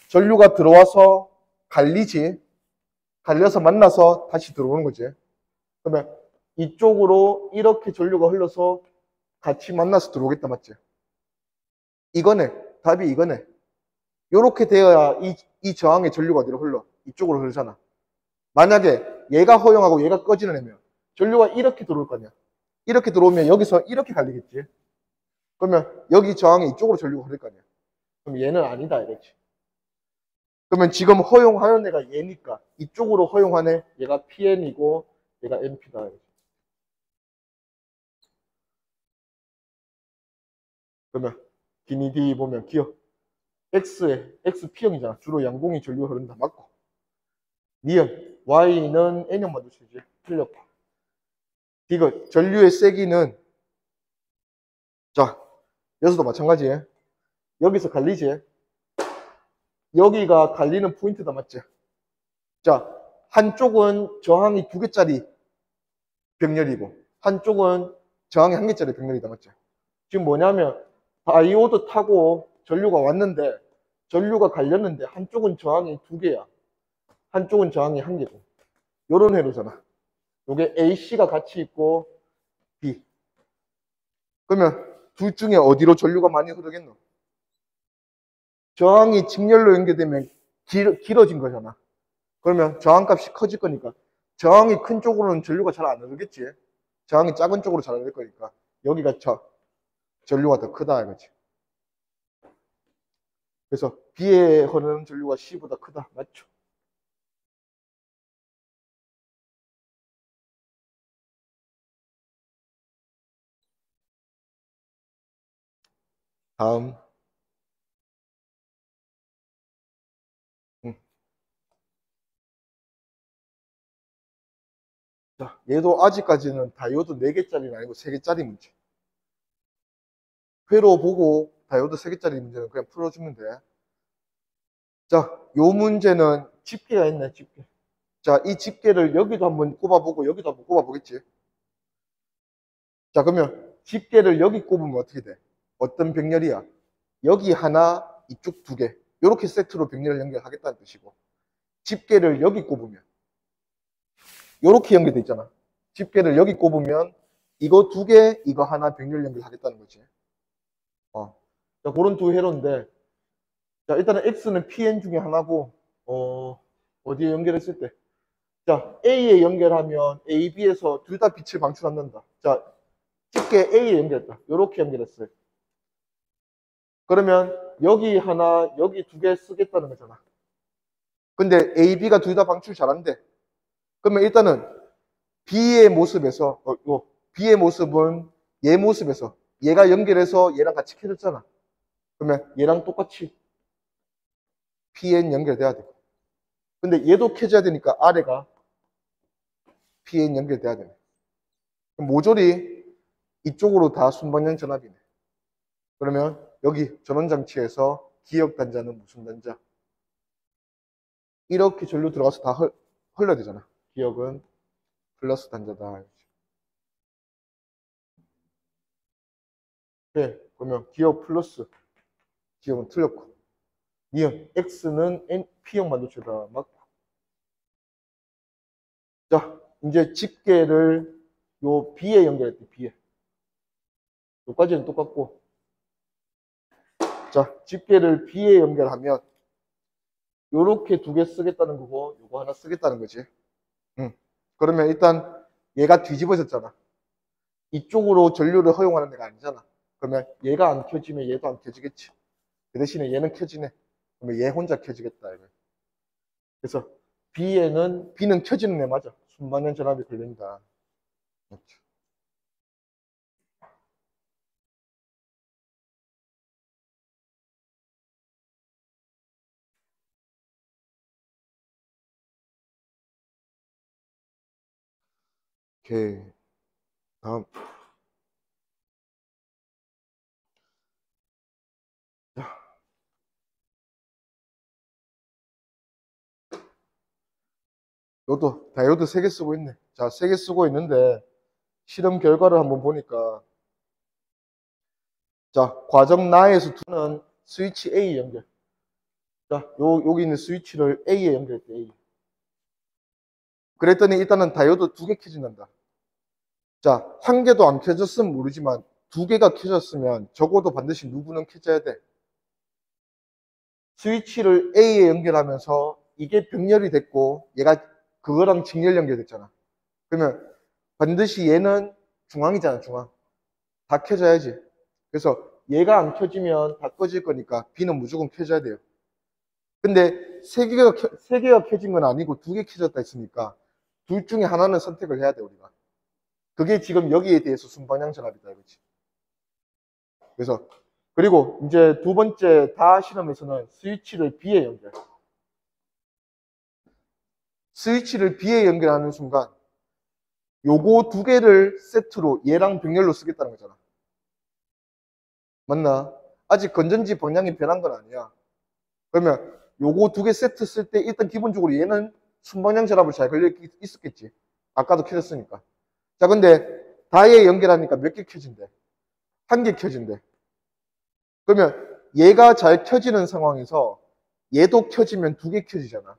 전류가 들어와서 갈리지. 갈려서 만나서 다시 들어오는 거지. 그러면 이쪽으로 이렇게 전류가 흘러서 같이 만나서 들어오겠다, 맞지? 이거네. 답이 이거네. 이렇게 되어야 이 저항의 전류가 어디로 흘러? 이쪽으로 흐르잖아. 만약에 얘가 허용하고 얘가 꺼지는 애면 전류가 이렇게 들어올 거 아니야. 이렇게 들어오면 여기서 이렇게 갈리겠지. 그러면 여기 저항이 이쪽으로 전류가 흐를 거 아니야. 그럼 얘는 아니다 이랬지. 그러면 지금 허용하는 애가 얘니까 이쪽으로 허용하는 얘가 PN이고 얘가 NP다 이랬지. 그러면 기니 D 보면 기어 X에 XP형이잖아. 주로 양공이 전류가 흐른다. 맞고. 니은 Y는 N형 반도체지. 틀렸고. 이거 전류의 세기는 자 여기서도 마찬가지. 여기서 갈리지. 여기가 갈리는 포인트다. 맞지? 자 한쪽은 저항이 2개짜리 병렬이고 한쪽은 저항이 1개짜리 병렬이다. 맞지? 지금 뭐냐면 다이오드 타고 전류가 왔는데 전류가 갈렸는데 한쪽은 저항이 2개야. 한쪽은 저항이 1개고. 요런 회로잖아. 요게 AC가 같이 있고 B. 그러면 둘 중에 어디로 전류가 많이 흐르겠노? 저항이 직렬로 연결되면 길어진 거잖아. 그러면 저항값이 커질 거니까 저항이 큰 쪽으로는 전류가 잘 안 흐르겠지. 저항이 작은 쪽으로 잘 흐를 거니까 여기가 전류가 더 크다 이거지. 그래서 B에 흐르는 전류가 C보다 크다. 맞죠? 다음. 자, 얘도 아직까지는 다이오드 4개짜리는 아니고 3개짜리 문제. 회로 보고 다이오드 3개짜리 문제는 그냥 풀어주면 돼. 자, 요 문제는 집게가 있네, 집게. 자, 이 집게를 여기도 한번 꼽아보고 여기도 한번 꼽아보겠지. 자, 그러면 집게를 여기 꼽으면 어떻게 돼? 어떤 병렬이야? 여기 하나, 이쪽 2개. 이렇게 세트로 병렬을 연결하겠다는 뜻이고. 집게를 여기 꼽으면 요렇게 연결돼 있잖아. 집게를 여기 꼽으면 이거 두 개, 이거 하나 병렬 연결하겠다는 거지. 자, 그런 두 회로인데, 자, 일단은 X는 PN 중에 하나고, 어디에 연결했을 때? 자, A에 연결하면 A, B에서 둘 다 빛을 방출한다. 자, 집게 A에 연결했다. 요렇게 연결했어요. 그러면 여기 하나, 여기 두 개 쓰겠다는 거잖아. 근데 A, B가 둘 다 방출 잘한대. 그러면 일단은 B의 모습에서, B의 모습은 얘 모습에서, 얘가 연결해서 얘랑 같이 켜졌잖아. 그러면 얘랑 똑같이 PN 연결돼야 돼. 근데 얘도 켜져야 되니까 아래가 PN 연결돼야 되네. 그럼 모조리 이쪽으로 다 순방향 전압이네. 그러면 여기 전원장치에서 기역 단자는 무슨 단자? 이렇게 전류 들어가서 다 흘러야 되잖아. 기역은 플러스 단자다. 네, 그러면 기역 플러스, 기역은 틀렸고. 니은 X는 P형 반도체다. 맞고. 자, 이제 집게를 요 B에 연결했대, B에. 요까지는 똑같고. 자, 집게를 B에 연결하면 요렇게 두 개 쓰겠다는 거고, 요거 하나 쓰겠다는 거지. 그러면 일단 얘가 뒤집어졌잖아. 이쪽으로 전류를 허용하는 데가 아니잖아. 그러면 얘가 안 켜지면 얘도 안 켜지겠지. 그 대신에 얘는 켜지네. 그러면 얘 혼자 켜지겠다. 이거. 그래서 B는 켜지는 애 맞아. 순방향 전압이 걸린다. 맞죠. 오케이. 다음. 이것도 다이오드 3개 쓰고 있네. 자, 3개 쓰고 있는데 실험 결과를 한번 보니까 자, 과정 나에서 두는 스위치 A 연결. 자, 여기 있는 스위치를 A에 연결했대, A. 그랬더니 일단은 다이오드 2개 켜진단다. 자, 한 개도 안 켜졌으면 모르지만 2개가 켜졌으면 적어도 반드시 누구는 켜져야 돼. 스위치를 A에 연결하면서 이게 병렬이 됐고 얘가 그거랑 직렬 연결됐잖아. 그러면 반드시 얘는 중앙이잖아, 중앙. 다 켜져야지. 그래서 얘가 안 켜지면 다 꺼질 거니까 B는 무조건 켜져야 돼요. 근데 세 개가 켜진 건 아니고 2개 켜졌다 했으니까 둘 중에 하나는 선택을 해야 돼, 우리가. 그게 지금 여기에 대해서 순방향 전압이다, 이거지. 그래서, 그리고 이제 두 번째 다 실험에서는 스위치를 B에 연결. 스위치를 B에 연결하는 순간 요거 두 개를 세트로 얘랑 병렬로 쓰겠다는 거잖아. 맞나? 아직 건전지 방향이 변한 건 아니야. 그러면 요거 두 개 세트 쓸 때 일단 기본적으로 얘는 순방향 전압을 잘 걸려 있었겠지. 아까도 켜졌으니까. 자, 근데 다에 연결하니까 몇 개 켜진대? 한 개 켜진대. 그러면 얘가 잘 켜지는 상황에서 얘도 켜지면 2개 켜지잖아.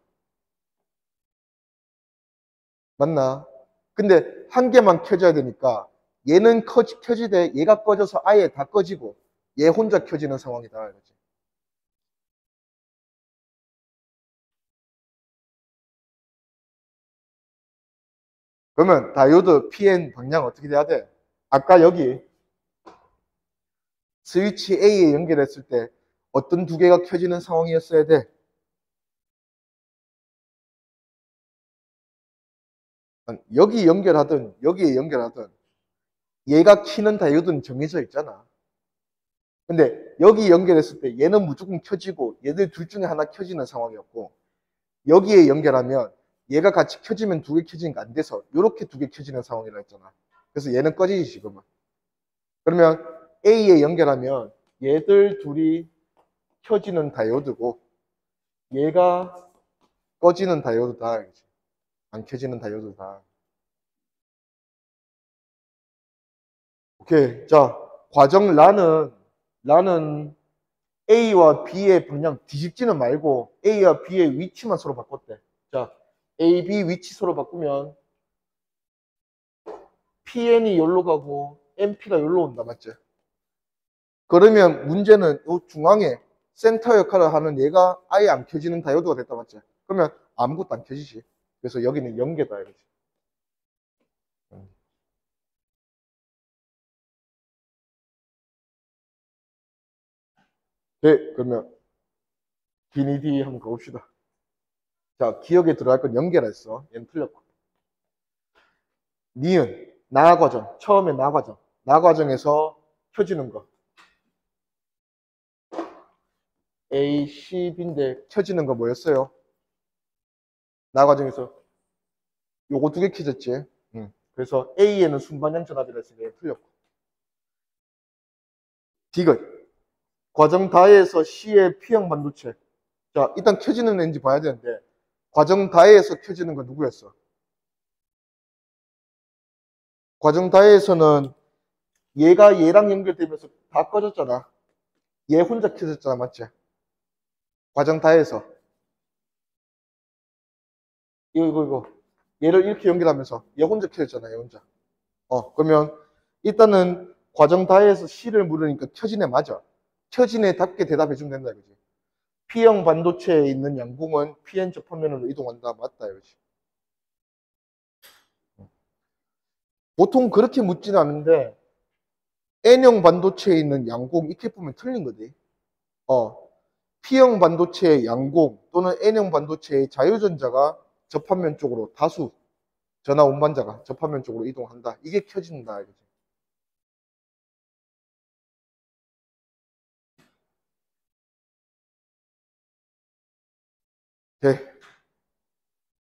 맞나? 근데 한 개만 켜져야 되니까 얘는 켜지되 얘가 꺼져서 아예 다 꺼지고 얘 혼자 켜지는 상황이다. 이거지. 그러면 다이오드 PN 방향 어떻게 돼야 돼? 아까 여기 스위치 A에 연결했을 때 어떤 2개가 켜지는 상황이었어야 돼? 여기 연결하든 여기에 연결하든 얘가 켜는 다이오드는 정해져 있잖아. 근데 여기 연결했을 때 얘는 무조건 켜지고 얘들 둘 중에 하나 켜지는 상황이었고 여기에 연결하면 얘가 같이 켜지면 2개 켜지는 게 안 돼서 이렇게 2개 켜지는 상황이라 했잖아. 그래서 얘는 꺼지지 지금은. 그러면 A에 연결하면 얘들 둘이 켜지는 다이오드고 얘가 꺼지는 다이오드다. 안 켜지는 다이오드다. 오케이. 자, 과정 라는 A와 B의 방향 뒤집지는 말고 A와 B의 위치만 서로 바꿨대. 자, A, B 위치 서로 바꾸면 PN이 여기로 가고 NP가 여기로 온다, 맞지? 그러면 문제는 이 중앙에 센터 역할을 하는 얘가 아예 안 켜지는 다이오드가 됐다, 맞지? 그러면 아무것도 안 켜지지. 그래서 여기는 연계다, 이거지. 네, 그러면 기니디 한번 가봅시다. 자, 기억에 들어갈 건 연계라 했어. 얘는 틀렸고. 니은, 나 과정. 처음에 나 과정. 나 과정에서 켜지는 거. A, C, B인데 켜지는 거 뭐였어요? 나 과정에서 요거 두 개 켜졌지. 그래서 A에는 순반향 전압이라 했으니까 틀렸고. 디귿. 과정 다에서 C의 P형 반도체. 자, 일단 켜지는 애인지 봐야 되는데 과정 다에서 켜지는 건 누구였어? 과정 다에서는 얘가 얘랑 연결되면서 다 꺼졌잖아. 얘 혼자 켜졌잖아, 맞지? 과정 다에서 이거 얘를 이렇게 연결하면서 얘 혼자 켜졌잖아, 얘 혼자. 그러면 일단은 과정 다에서 C를 물으니까 켜진 애 맞아. 켜진 애답게 대답해주면 된다, 이거지. P형 반도체에 있는 양궁은 PN 접합면으로 이동한다, 맞다, 이거지. 보통 그렇게 묻지는 않은데 N형 반도체에 있는 양궁 이렇게 보면 틀린 거지. P형 반도체의 양궁 또는 N형 반도체의 자유전자가 접합면 쪽으로 다수 전하 운반자가 접합면 쪽으로 이동한다. 이게 켜진다, 이거지. 네.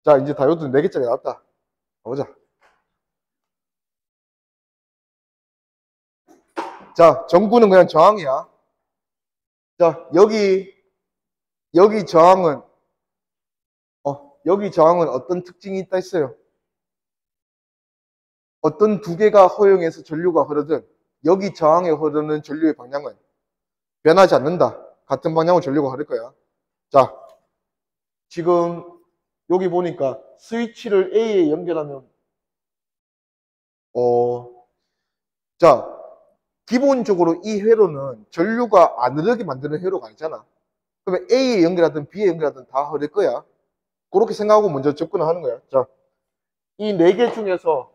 자, 이제 다이오드 4개짜리 나왔다. 가보자. 자, 전구는 그냥 저항이야. 자, 여기 저항은, 여기 저항은 어떤 특징이 있다 했어요? 어떤 두 개가 허용해서 전류가 흐르든, 여기 저항에 흐르는 전류의 방향은 변하지 않는다. 같은 방향으로 전류가 흐를 거야. 자, 지금 여기 보니까 스위치를 A에 연결하면, 자, 기본적으로 이 회로는 전류가 안 흐르게 만드는 회로가 아니잖아. 그러면 A에 연결하든 B에 연결하든 다 흐를 거야. 그렇게 생각하고 먼저 접근을 하는 거야. 자, 이 4개 중에서,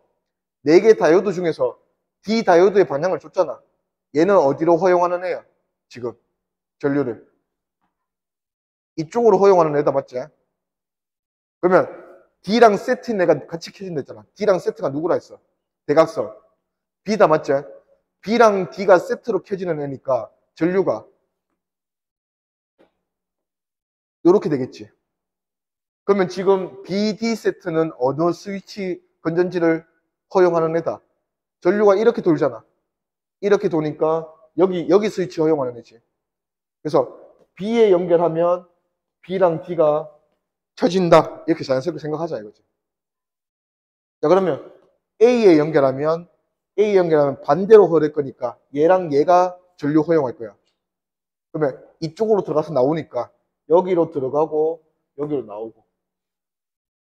4개 다이오드 중에서 D 다이오드의 방향을 줬잖아. 얘는 어디로 허용하는 애야? 지금 전류를. 이쪽으로 허용하는 애다, 맞지? 그러면 D랑 세트인 애가 같이 켜진다 했잖아. D랑 세트가 누구라 했어? 대각선. B다, 맞지? B랑 D가 세트로 켜지는 애니까 전류가 이렇게 되겠지. 그러면 지금 BD 세트는 어느 스위치 건전지를 허용하는 애다? 전류가 이렇게 돌잖아. 이렇게 도니까 여기 스위치 허용하는 애지. 그래서 B에 연결하면 B랑 D가 켜진다. 이렇게 자연스럽게 생각하자, 이거지. 자, 그러면 A에 연결하면 반대로 흐를 거니까 얘랑 얘가 전류 허용할 거야. 그러면 이쪽으로 들어가서 나오니까 여기로 들어가고 여기로 나오고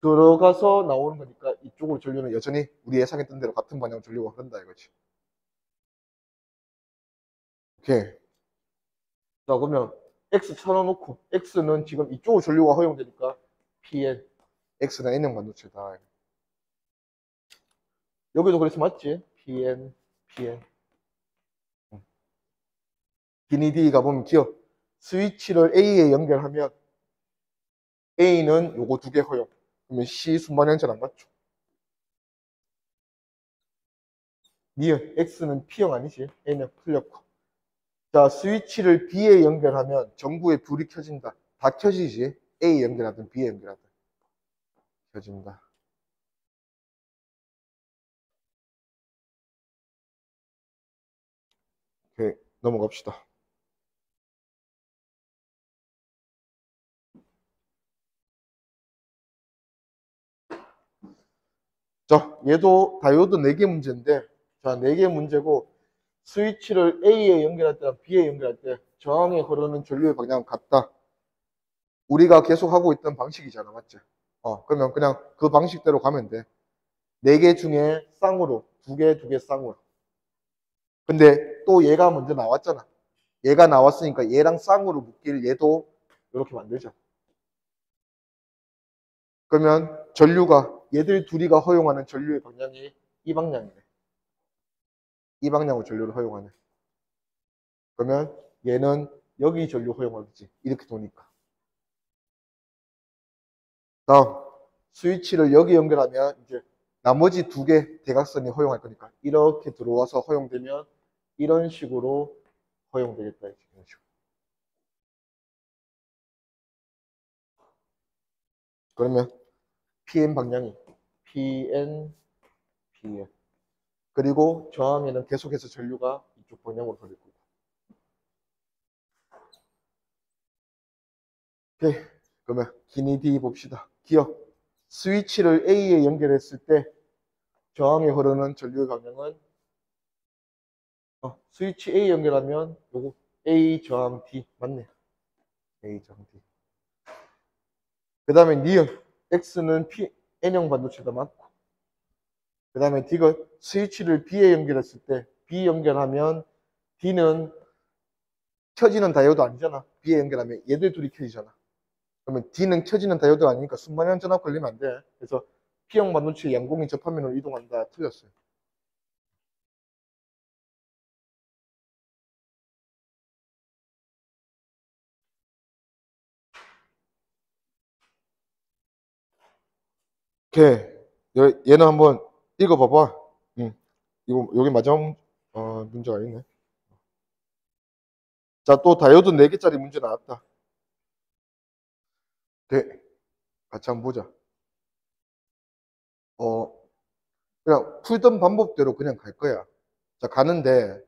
들어가서 나오는 거니까 이쪽으로 전류는 여전히 우리 예상했던 대로 같은 방향으로 전류가 흐른다, 이거지. 오케이. 자, 그러면 X 쳐놓고 X는 지금 이쪽으로 전류가 허용되니까 PN, X는 N형 반도체다. 여기도 그래서 맞지? PN, PN. 기니 가보면 기억. 스위치를 A에 연결하면 A는 요거 2개 허용. 그러면 C 순반향전 안 맞죠? 니은 X는 P형 아니지? N은 풀렸고. 자, 스위치를 B에 연결하면 전구에 불이 켜진다. 다 켜지지? A에 연결하든 B에 연결하든. 켜진다. 오케이, 넘어갑시다. 자, 얘도 다이오드 4개 문제인데, 자, 4개 문제고, 스위치를 A에 연결할 때랑 B에 연결할 때 저항에 흐르는 전류의 방향은 같다. 우리가 계속 하고 있던 방식이잖아, 맞지? 그러면 그냥 그 방식대로 가면 돼. 네 개 중에 쌍으로, 두 개 쌍으로. 근데 또 얘가 먼저 나왔잖아. 얘가 나왔으니까 얘랑 쌍으로 묶일 얘도 이렇게 만들자. 그러면 전류가, 얘들 둘이가 허용하는 전류의 방향이 이 방향이네. 이 방향으로 전류를 허용하네. 그러면 얘는 여기 전류 허용하겠지. 이렇게 도니까. 다음, 스위치를 여기 연결하면 이제 나머지 두 개 대각선이 허용할 거니까 이렇게 들어와서 허용되면 이런 식으로 허용되겠다. 이런 식으로. 그러면 PN 방향이 PN, PN. 그리고 저항에는 계속해서 전류가 이쪽 방향으로 흐를 거고. 오케이. 그러면 기니 D 봅시다. 기억. 스위치를 A에 연결했을 때 저항에 흐르는 전류의 방향은 스위치 A 연결하면 요거 A 저항 D 맞네. A 저항 D. 그 다음에 니은 X는 N형 반도체가 맞고 그 다음에 D가 스위치를 B에 연결했을 때 B 연결하면 D는 켜지는 다이오드 아니잖아. B에 연결하면 얘들 둘이 켜지잖아. 그러면 D는 켜지는 다이오드가 아니니까 순방향 전압 걸리면 안 돼. 그래서 P형 반도체 양공이 접화면으로 이동한다. 틀렸어요. 오케이. 얘는 한번 읽어봐봐. 여기 마지막 문제가 있네. 자, 또 다이오드 4개짜리 문제 나왔다. 네. 같이 한번 보자. 그냥 풀던 방법대로 그냥 갈 거야. 자, 가는데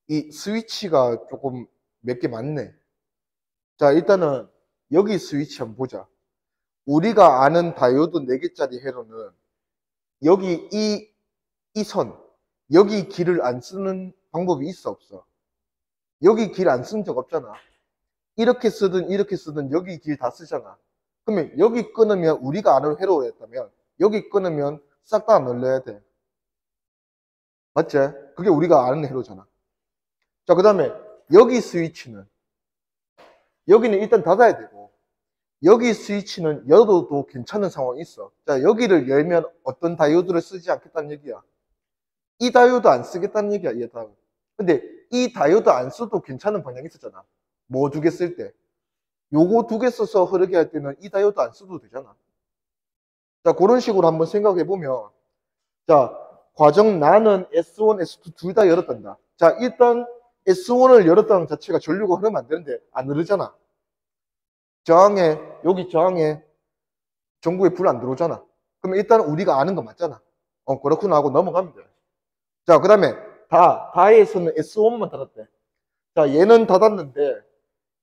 이 스위치가 조금 몇 개 많네. 자, 일단은 여기 스위치 한번 보자. 우리가 아는 다이오드 4개짜리 회로는 여기 이 선, 여기 길을 안 쓰는 방법이 있어, 없어? 여기 길 안 쓴 적 없잖아. 이렇게 쓰든 이렇게 쓰든 여기 길 다 쓰잖아. 그러면 여기 끊으면 우리가 아는 회로였다면 여기 끊으면 싹 다 늘려야 돼. 맞지? 그게 우리가 아는 회로잖아. 자, 그 다음에 여기 스위치는 여기는 일단 닫아야 되고 여기 스위치는 열어도 괜찮은 상황이 있어. 자, 여기를 열면 어떤 다이오드를 쓰지 않겠다는 얘기야. 이 다이오드 안 쓰겠다는 얘기야, 얘 다음. 근데 이 다이오드 안 써도 괜찮은 방향이 있었잖아. 뭐 두 개 쓸 때. 요거 두 개 써서 흐르게 할 때는 이 다이오드 안 써도 되잖아. 자, 그런 식으로 한번 생각해 보면, 자, 과정 나는 S1, S2 둘 다 열었단다. 자, 일단 S1을 열었다는 자체가 전류가 흐르면 안 되는데 안 흐르잖아. 저항에, 여기 저항에 전구에 불 안 들어오잖아. 그럼 일단 우리가 아는 거 맞잖아. 그렇구나 하고 넘어가면 돼. 자, 그 다음에 다에서는 S1만 닫았대. 자, 얘는 닫았는데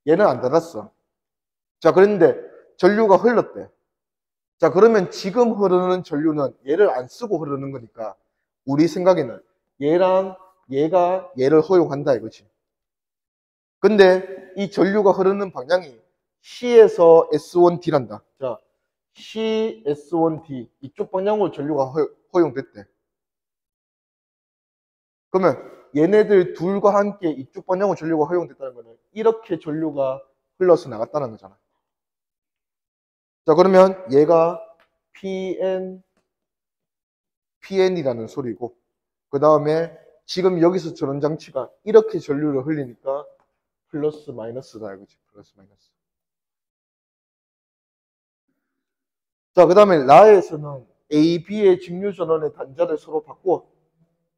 얘는 안 닫았어. 자, 그런데 전류가 흘렀대. 자, 그러면 지금 흐르는 전류는 얘를 안 쓰고 흐르는 거니까 우리 생각에는 얘랑 얘가 얘를 허용한다 이거지. 근데 이 전류가 흐르는 방향이 C에서 S1D란다. 자, C, S1D 이쪽 방향으로 전류가 허용됐대. 그러면 얘네들 둘과 함께 이쪽 방향으로 전류가 허용됐다는 거는 이렇게 전류가 흘러서 나갔다는 거잖아. 자, 그러면 얘가 PN이라는 소리고 그 다음에 지금 여기서 전원 장치가 이렇게 전류를 흘리니까 플러스 마이너스다 이거지. 플러스 마이너스. 자, 그 다음에 라에서는 A, B의 직류 전원의 단자를 서로 바꿔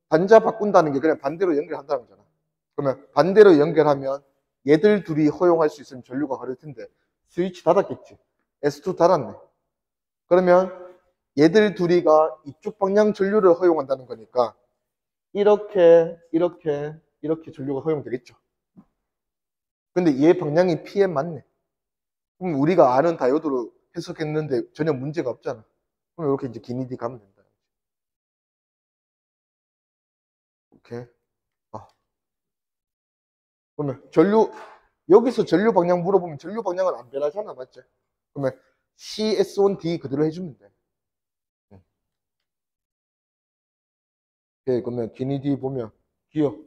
단자 바꾼다는 게 그냥 반대로 연결한다는 거잖아. 그러면 반대로 연결하면 얘들 둘이 허용할 수 있으면 전류가 흐를 텐데 스위치 닫았겠지. S2 닫았네. 그러면 얘들 둘이가 이쪽 방향 전류를 허용한다는 거니까 이렇게 전류가 허용되겠죠. 근데 얘 방향이 PM 맞네. 그럼 우리가 아는 다이오드로 해석했는데 전혀 문제가 없잖아. 그럼 이렇게 이제 기니디 가면 된다. 오케이. 그러면 여기서 전류 방향 물어보면 전류 방향은 안 변하잖아, 맞지? 그러면 CS1D 그대로 해주면 돼. 오케이, 그러면 기니 D 보면 기억.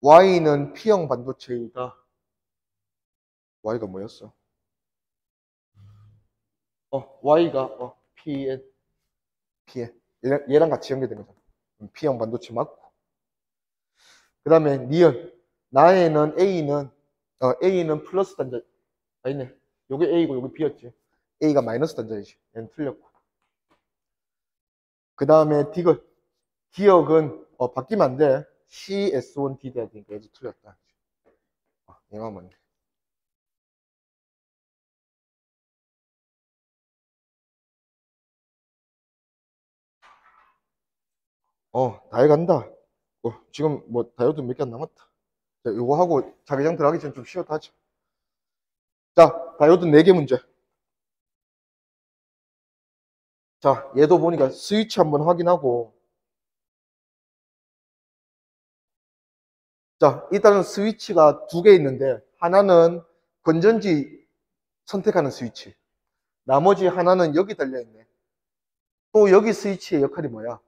Y는 P형 반도체이다. Y가 뭐였어? Y가 PN. 얘랑 같이 연결된 거잖아. P형 반도체 맞고. 그 다음에 니은. 나에는 A는 플러스 단자. 아니네. 요게 A고 요게 B였지. A가 마이너스 단자이지. 얘는 틀렸고. 그 다음에 디귿. 기억은 바뀌면 안 돼. CS1D 돼야 되니까 얘도 틀렸다. 얘만 맞네. 다 해간다. 지금 뭐 다이어드 몇 개 안 남았다. 자, 이거 하고 자기장 들어가기 전에 좀 쉬었다 하자. 자, 다이오드 4개 문제. 자, 얘도 보니까 스위치 한번 확인하고. 자, 일단은 스위치가 2개 있는데, 하나는 건전지 선택하는 스위치. 나머지 하나는 여기 달려있네. 또 여기 스위치의 역할이 뭐야?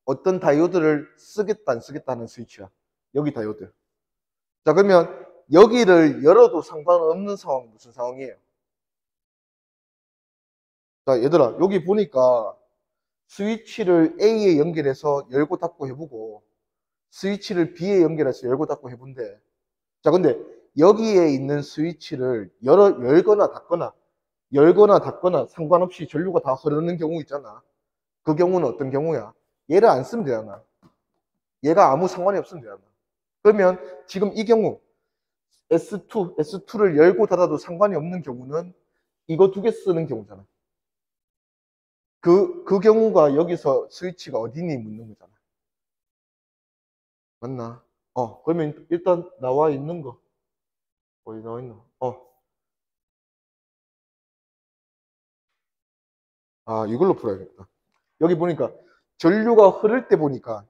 어떤 다이오드를 쓰겠다, 안 쓰겠다 하는 스위치야. 여기 다이오드. 자, 그러면 여기를 열어도 상관없는 상황은 무슨 상황이에요? 자, 얘들아, 여기 보니까 스위치를 A에 연결해서 열고 닫고 해보고, 스위치를 B에 연결해서 열고 닫고 해본대. 자, 근데 여기에 있는 스위치를 열거나 닫거나 상관없이 전류가 다 흐르는 경우 있잖아. 그 경우는 어떤 경우야? 얘를 안 쓰면 되잖아. 얘가 아무 상관이 없으면 되잖아. 그러면 지금 이 경우 S2를 열고 닫아도 상관이 없는 경우는 이거 2개 쓰는 경우잖아. 그 경우가 여기서 스위치가 어디니 묻는 거잖아. 맞나? 그러면 일단 나와 있는 거. 어디 나와 있나? 이걸로 풀어야겠다. 여기 보니까 전류가 흐를 때 보니까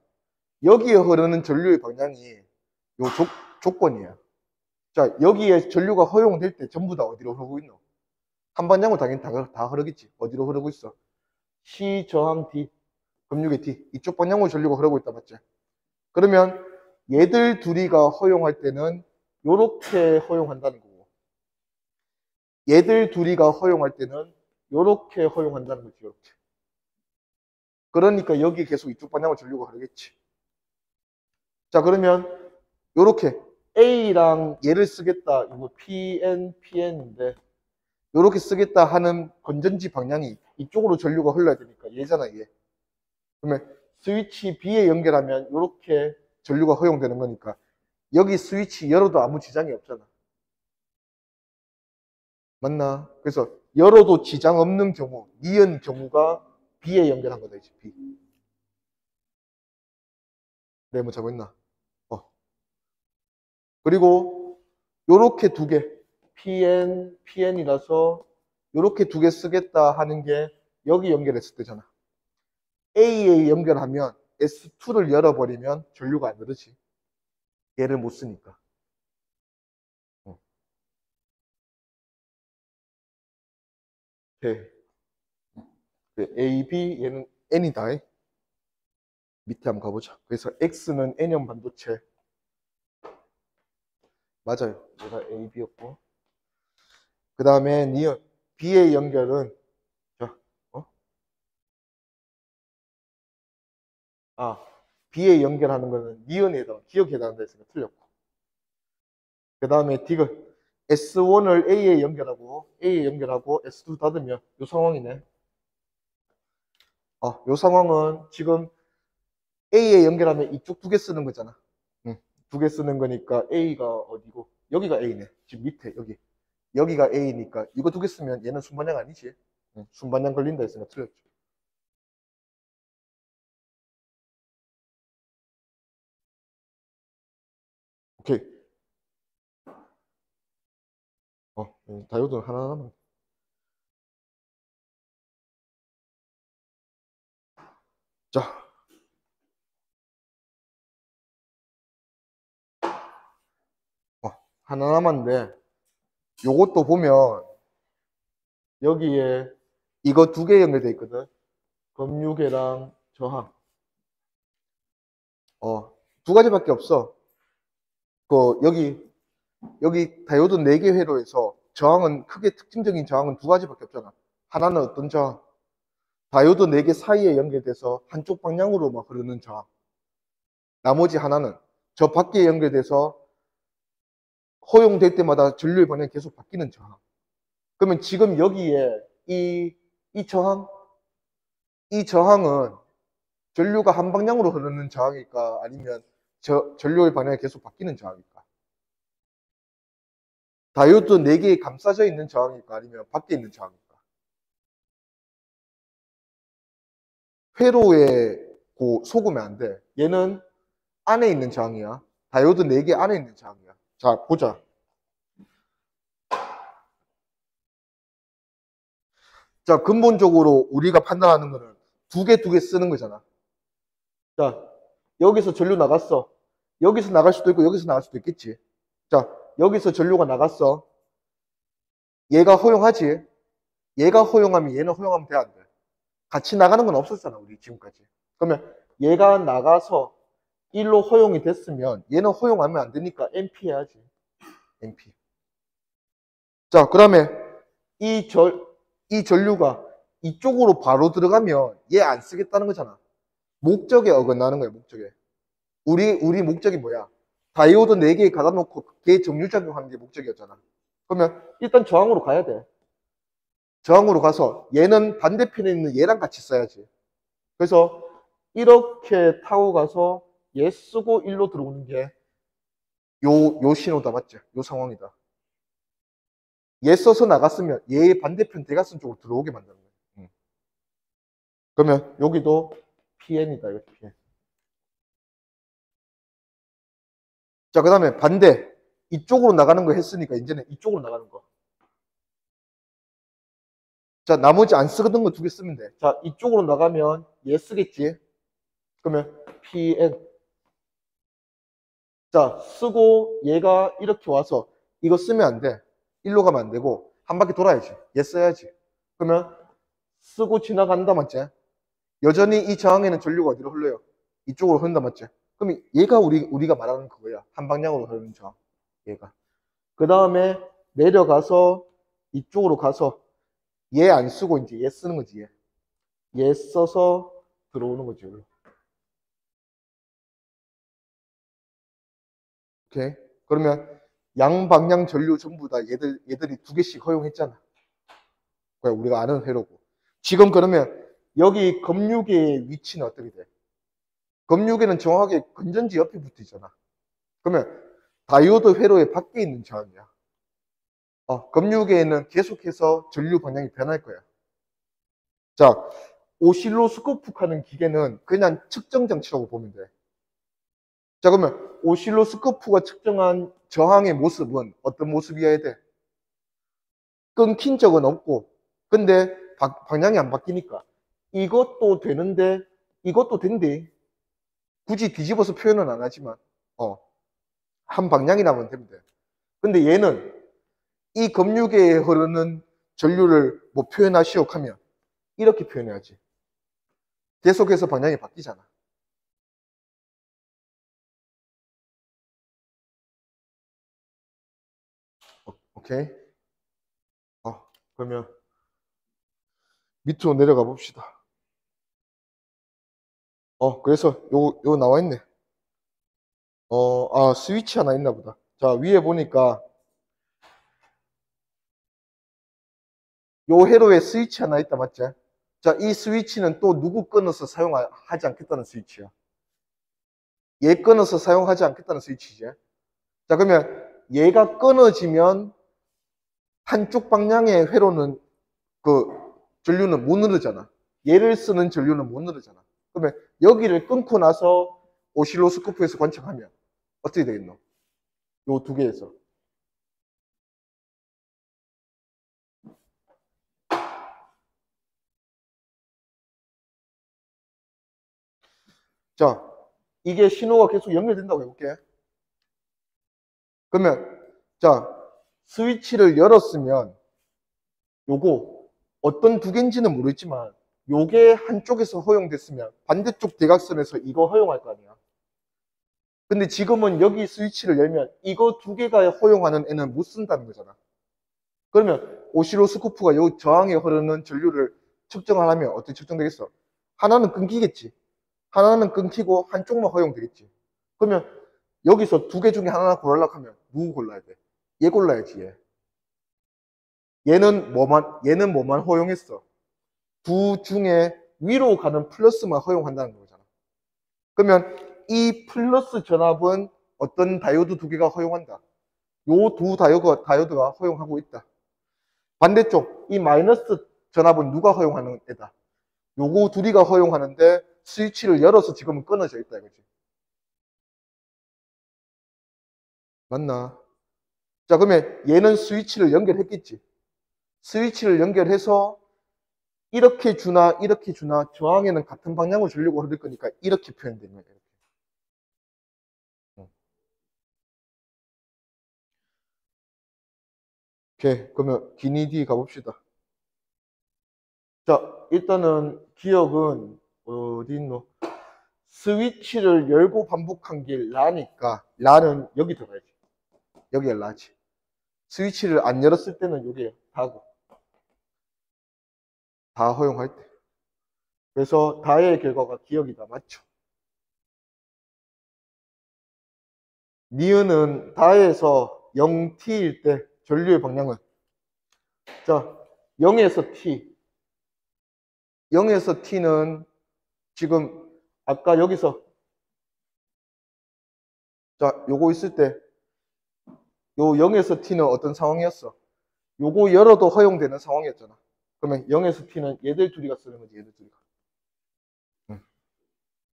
여기에 흐르는 전류의 방향이 요 조건이에요. 자, 여기에 전류가 허용될 때 전부 다 어디로 흐르고 있노? 한 방향으로 당연히 다 흐르겠지. 어디로 흐르고 있어? C 저항 D, 금융의 D. 이쪽 방향으로 전류가 흐르고 있다, 맞지? 그러면 얘들 둘이가 허용할 때는 요렇게 허용한다는 거고, 얘들 둘이가 허용할 때는 요렇게 허용한다는 거지, 요렇게. 그러니까 여기 계속 이쪽 방향으로 전류가 흐르겠지. 자, 그러면 요렇게 A랑 얘를 쓰겠다. 이거 PN인데 요렇게 쓰겠다 하는 건전지 방향이 이쪽으로 전류가 흘러야 되니까 얘잖아, 얘. 그러면 스위치 B에 연결하면 요렇게 전류가 허용되는 거니까 여기 스위치 열어도 아무 지장이 없잖아. 맞나? 그래서 열어도 지장 없는 경우, 니은 경우가 B에 연결한 거다, 이제 B. 네, 뭐 잘못했나? 그리고 요렇게 2개, PN이라서 요렇게 2개 쓰겠다 하는 게 여기 연결했을 때잖아. A에 연결하면 S2를 열어버리면 전류가 안 흐르지. 얘를 못 쓰니까. 어. 오케이. A, B, 얘는 N이다. 밑에 한번 가보자. 그래서 X는 N형 반도체. 맞아요. 얘가 A, B였고. 그 다음에 니은 B의 연결은 자, B에 연결하는 거는 니은에 기억에 해당한다 했으니까 틀렸고. 그 다음에 디귿 S1을 A에 연결하고 S2 닫으면 이 상황이네. 이 상황은 지금 A에 연결하면 이쪽 2개 쓰는 거잖아. 응. 2개 쓰는 거니까 A가 어디고? 여기가 A네. 지금 밑에 여기. 여기가 A니까 이거 2개 쓰면 얘는 순반향 아니지? 응. 순반향 걸린다 했으니까 틀렸죠. 오케이. 다이오드는 하나 남았네. 자, 하나 남았는데 요것도 보면 여기에 이거 2개 연결돼 있거든. 검유계랑 저항. 두 가지밖에 없어. 여기 다이오드 4개 회로에서 저항은 크게 특징적인 저항은 두 가지밖에 없잖아. 하나는 어떤 저항? 다이오드 4개 사이에 연결돼서 한쪽 방향으로 막 흐르는 저항. 나머지 하나는 저 밖에 연결돼서 허용될 때마다 전류의 방향이 계속 바뀌는 저항. 그러면 지금 여기에 이 저항, 이 저항은 전류가 한 방향으로 흐르는 저항일까? 아니면 전류의 방향이 계속 바뀌는 저항일까? 다이오드 4개에 감싸져 있는 저항일까? 아니면 밖에 있는 저항일까? 회로에 속으면 안 돼. 얘는 안에 있는 저항이야. 다이오드 4개 안에 있는 저항이야. 자, 보자. 자, 근본적으로 우리가 판단하는 거는 두 개 쓰는 거잖아. 자, 여기서 전류 나갔어. 여기서 나갈 수도 있고 여기서 나갈 수도 있겠지. 자, 여기서 전류가 나갔어. 얘가 허용하지. 얘가 허용하면 얘는 허용하면 돼, 안 돼? 같이 나가는 건 없었잖아, 우리 지금까지. 그러면 얘가 나가서 1로 허용이 됐으면 얘는 허용하면 안 되니까 NP 해야지. NP. 자, 그 다음에 이 전류가 이쪽으로 바로 들어가면 얘 안 쓰겠다는 거잖아. 목적에 어긋나는 거야, 목적에. 우리 목적이 뭐야? 다이오드 4개 갖다 놓고 걔 정류작용하는 게 목적이었잖아. 그러면 일단 저항으로 가야 돼. 저항으로 가서 얘는 반대편에 있는 얘랑 같이 써야지. 그래서 이렇게 타고 가서 얘 쓰고 1로 들어오는 게 요 신호다, 맞지? 요 상황이다. 얘 써서 나갔으면 얘의 반대편 대각선 쪽으로 들어오게 만드는 거야. 그러면 여기도 PN이다, 이거 PN. 자, 그 다음에 반대. 이쪽으로 나가는 거 했으니까 이제는 이쪽으로 나가는 거. 자, 나머지 안 쓰거든 거 두 개 쓰면 돼. 자, 이쪽으로 나가면 얘 쓰겠지? 그러면 PN. 자, 쓰고 얘가 이렇게 와서 이거 쓰면 안 돼. 일로 가면 안 되고 한 바퀴 돌아야지. 얘 써야지. 그러면 쓰고 지나간다, 맞지? 여전히 이 저항에는 전류가 어디로 흘러요? 이쪽으로 흐른다, 맞지? 그럼 얘가 우리가 말하는 그거야. 한 방향으로 흐르는 저항. 얘가. 그 다음에 내려가서 이쪽으로 가서 얘 안 쓰고 이제 얘 쓰는 거지, 얘. 얘 써서 들어오는 거지, 여기로. 오케이. 그러면 양방향 전류 전부 다 얘들이 두 개씩 허용했잖아. 그래, 우리가 아는 회로고. 지금 그러면 여기 검유계의 위치는 어떻게 돼? 검유계는 정확하게 건전지 옆에 붙어 있잖아. 그러면 다이오드 회로의 밖에 있는 저항이야. 검유계에는 계속해서 전류 방향이 변할 거야. 자, 오실로스코프 하는 기계는 그냥 측정 장치라고 보면 돼. 자, 그러면 오실로스코프가 측정한 저항의 모습은 어떤 모습이어야 돼? 끊긴 적은 없고, 근데 방향이 안 바뀌니까 이것도 되는데 이것도 된대. 굳이 뒤집어서 표현은 안 하지만 한 방향이라면 되면 돼. 근데 얘는 이 검유계에 흐르는 전류를 뭐 표현하시오 하면 이렇게 표현해야지. 계속해서 방향이 바뀌잖아. 오케이? 그러면 밑으로 내려가 봅시다. 그래서 요 나와 있네. 스위치 하나 있나 보다. 자, 위에 보니까 요 회로에 스위치 하나 있다, 맞지? 자, 이 스위치는 또 누구 끊어서 사용하지 않겠다는 스위치야. 얘 끊어서 사용하지 않겠다는 스위치지. 자, 그러면 얘가 끊어지면 한쪽 방향의 회로는 그 전류는 못 누르잖아. 얘를 쓰는 전류는 못 누르잖아. 그러면 여기를 끊고 나서 오실로스코프에서 관측하면 어떻게 되겠노? 요 두 개에서. 자, 이게 신호가 계속 연결된다고 해볼게. 그러면 자, 스위치를 열었으면 요거 어떤 두 개인지는 모르겠지만 요게 한쪽에서 허용됐으면 반대쪽 대각선에서 이거 허용할 거 아니야. 근데 지금은 여기 스위치를 열면 이거 두 개가 허용하는 애는 못 쓴다는 거잖아. 그러면 오시로스코프가 요 저항에 흐르는 전류를 측정하려면 어떻게 측정되겠어? 하나는 끊기겠지. 하나는 끊기고 한쪽만 허용되겠지. 그러면 여기서 두 개 중에 하나 고르려고 하면 누구 골라야 돼? 얘 골라야지, 얘. 얘는 뭐만 허용했어? 두 중에 위로 가는 플러스만 허용한다는 거잖아. 그러면 이 플러스 전압은 어떤 다이오드 두 개가 허용한다. 요 두 다이오드가 허용하고 있다. 반대쪽, 이 마이너스 전압은 누가 허용하는 애다. 요거 둘이가 허용하는데 스위치를 열어서 지금은 끊어져 있다 이거지. 맞나? 자, 그러면 얘는 스위치를 연결했겠지. 스위치를 연결해서 이렇게 주나 이렇게 주나 저항에는 같은 방향으로 주려고 흐를 거니까 이렇게 표현되는 거예요. 오케이. 그러면 기니디 가봅시다. 자, 일단은 기억은 어디 있노? 스위치를 열고 반복한 게 라니까 라는 여기 들어가야지. 여기가 라지. 스위치를 안 열었을 때는 이게 다고. 다 허용할 때. 그래서 다의 결과가 기억이다. 맞죠? 니은은 다에서 0t일 때 전류의 방향은 자 0에서 t 0에서 t는 지금 아까 여기서 자 요거 있을 때 요 0에서 t는 어떤 상황이었어? 요거 열어도 허용되는 상황이었잖아. 그러면 0에서 t는 얘들 둘이가 쓰는 거지. 얘들 둘이가.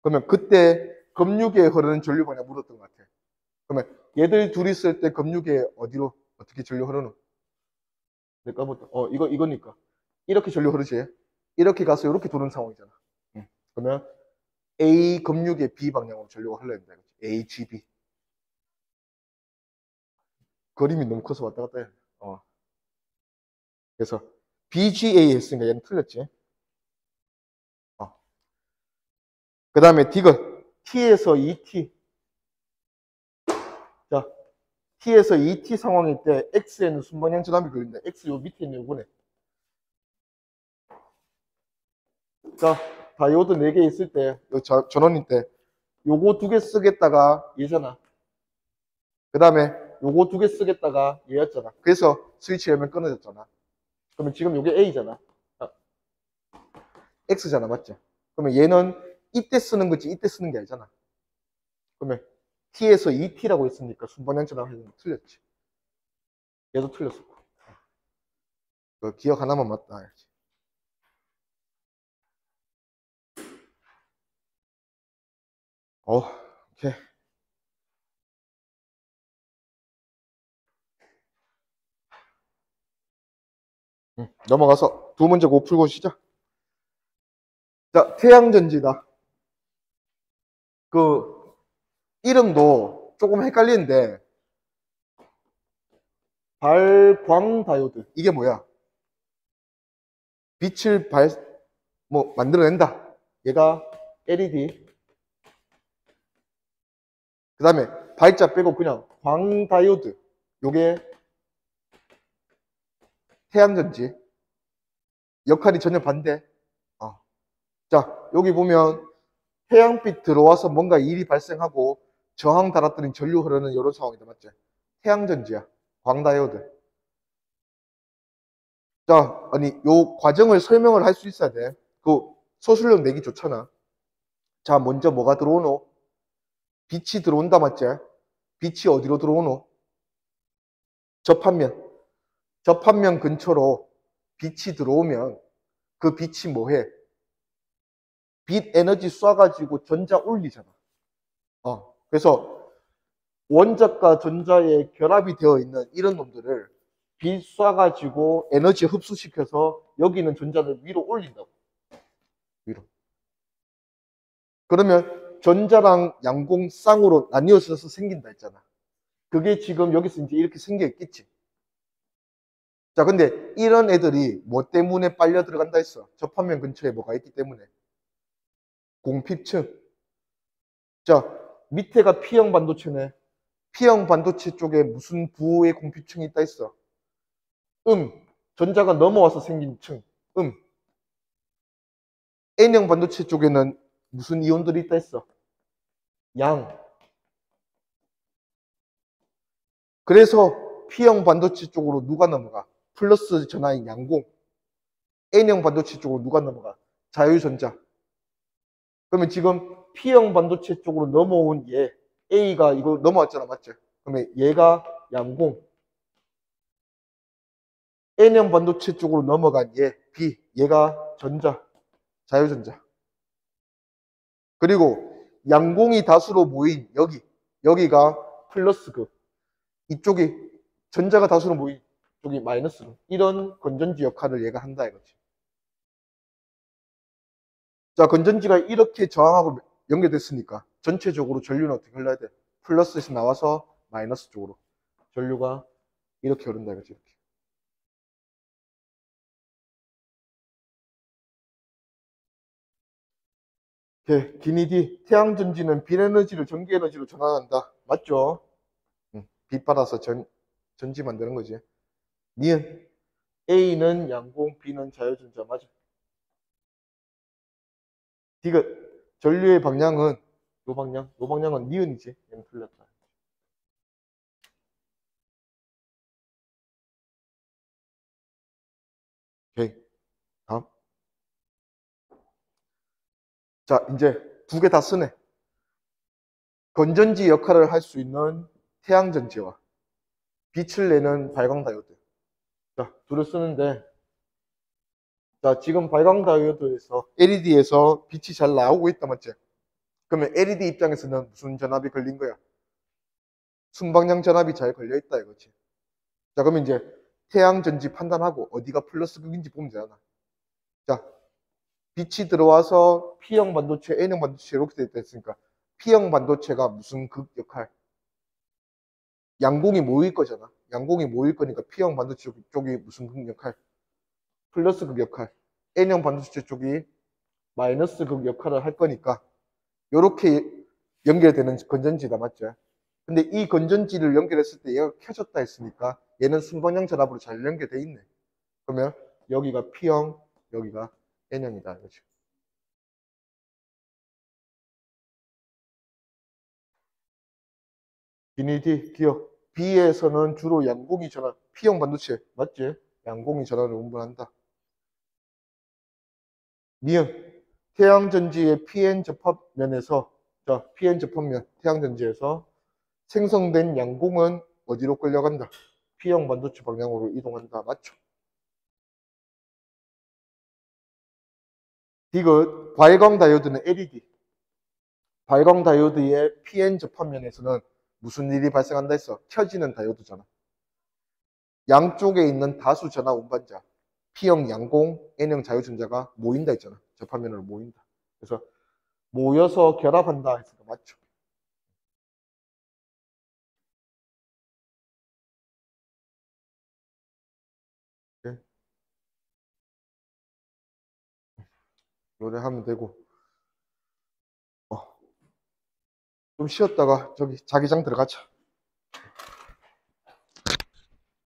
그러면 그때 검유계에 흐르는 전류 방향 물었던 것 같아. 그러면 얘들 둘이 쓸 때 검유계 어디로 어떻게 전류 흐르노? 내가 까먹었다. 이거니까 이렇게 전류 흐르지. 이렇게 가서 이렇게 도는 상황이잖아. 그러면 A 검유계 B 방향으로 전류가 흘러야 된다. AGB. 그림이 너무 커서 왔다 갔다 해. 그래서 BGA 했으니까 얘는 틀렸지. 그 다음에 디귿 T에서 2T. 자, T에서 2T 상황일 때 X에는 순방향 전압이 걸린다. X 요 밑에 있는 요거네. 자, 다이오드 4개 있을 때, 요 전원일 때, 요거 2개 쓰겠다가 얘잖아. 그 다음에 요거 2개 쓰겠다가 얘였잖아. 그래서 스위치 열면 끊어졌잖아. 그러면 지금 요게 A잖아. X잖아, 맞지? 그러면 얘는 이때 쓰는 거지, 이때 쓰는 게 아니잖아. 그러면 T에서 2T라고 했으니까 순방향 전압이 틀렸지. 얘도 틀렸었고. 그 기억 하나만 맞다. 오케이. 넘어가서 두 문제 고 풀고 시작. 자, 태양전지다. 그, 이름도 조금 헷갈리는데, 발광다이오드. 이게 뭐야? 빛을 만들어낸다. 얘가 LED. 그 다음에 발자 빼고 그냥 광다이오드. 요게 태양전지. 역할이 전혀 반대. 자, 여기 보면 태양빛 들어와서 뭔가 일이 발생하고 저항 달았더니 전류 흐르는 이런 상황이다. 맞지? 태양전지야. 광다이오드. 자, 아니, 요 과정을 설명을 할 수 있어야 돼. 그 소술력 내기 좋잖아. 자, 먼저 뭐가 들어오노? 빛이 들어온다, 맞지? 빛이 어디로 들어오노? 접합면. 접합면 근처로 빛이 들어오면 그 빛이 뭐해? 빛 에너지 쏴가지고 전자 올리잖아. 그래서 원자과 전자의 결합이 되어 있는 이런 놈들을 빛 쏴가지고 에너지 흡수시켜서 여기 있는 전자를 위로 올린다고. 위로. 그러면 전자랑 양공 쌍으로 나뉘어져서 생긴다 했잖아. 그게 지금 여기서 이제 이렇게 생겨 있겠지. 자, 근데 이런 애들이 뭐 때문에 빨려 들어간다 했어? 접합면 근처에 뭐가 있기 때문에. 공핍층. 자, 밑에가 P형 반도체네. P형 반도체 쪽에 무슨 부호의 공피층이 있다 했어? 전자가 넘어와서 생긴 층. N형 반도체 쪽에는 무슨 이온들이 있다 했어? 양. 그래서 P형 반도체 쪽으로 누가 넘어가? 플러스 전하인 양공. N형 반도체 쪽으로 누가 넘어가? 자유전자. 그러면 지금 P형 반도체 쪽으로 넘어온 얘, A가 이거 넘어왔잖아, 맞지? 그러면 얘가 양공. N형 반도체 쪽으로 넘어간 얘, B, 얘가 전자, 자유전자. 그리고 양공이 다수로 모인 여기가 플러스극. 이쪽이 전자가 다수로 모인 쪽이 마이너스극. 이런 건전지 역할을 얘가 한다 이거지. 자, 건전지가 이렇게 저항하고 연결됐으니까 전체적으로 전류는 어떻게 흘러야 돼? 플러스에서 나와서 마이너스 쪽으로 전류가 이렇게 흐른다 이거지. 이렇게. 기니디, 태양전지는 빛에너지를 전기에너지로 전환한다. 맞죠? 빛 받아서 전지 만드는 거지. 니은 A는 양공, B는 자유전자. 맞아. 디귿, 전류의 방향은 요 방향은 니은이지. 얘는 틀렸다. 오케이. 다음. 자, 이제 두 개 다 쓰네. 건전지 역할을 할 수 있는 태양전지와 빛을 내는 발광다이오드. 자, 둘을 쓰는데, 자, 지금 발광다이오드에서, LED에서 빛이 잘 나오고 있다, 맞지? 그러면 LED 입장에서는 무슨 전압이 걸린 거야? 순방향 전압이 잘 걸려 있다, 이거지. 자, 그러면 이제 태양전지 판단하고 어디가 플러스 극인지 보면 되잖아. 자, 빛이 들어와서 P형 반도체, N형 반도체 이렇게 됐으니까 P형 반도체가 무슨 극 역할? 양공이 모일 거잖아. 양공이 모일 거니까 P형 반도체 쪽이 무슨 극 역할? 플러스 극 역할. N형 반도체 쪽이 마이너스 극 역할을 할 거니까 이렇게 연결되는 건전지다, 맞죠? 근데 이 건전지를 연결했을 때 얘가 켜졌다 했으니까 얘는 순방향 전압으로 잘 연결돼 있네. 그러면 여기가 P형, 여기가 N형이다. 이거죠. 비니디, 기억. B에서는 주로 양공이 전환, P형 반도체, 맞지? 양공이 전환을 운반한다. 니은, 태양전지의 PN 접합면에서, 자, PN 접합면, 태양전지에서 생성된 양공은 어디로 끌려간다? P형 반도체 방향으로 이동한다. 맞죠? 디귿, 발광 다이오드는 LED. 발광 다이오드의 PN 접합면에서는 무슨 일이 발생한다 했어? 켜지는 다이오드잖아. 양쪽에 있는 다수 전하 운반자, P형 양공, N형 자유전자가 모인다 했잖아. 접합면으로 모인다. 그래서 모여서 결합한다 했으니까 맞죠? 네. 노래하면 되고. 좀 쉬었다가 저기 자기장 들어가자.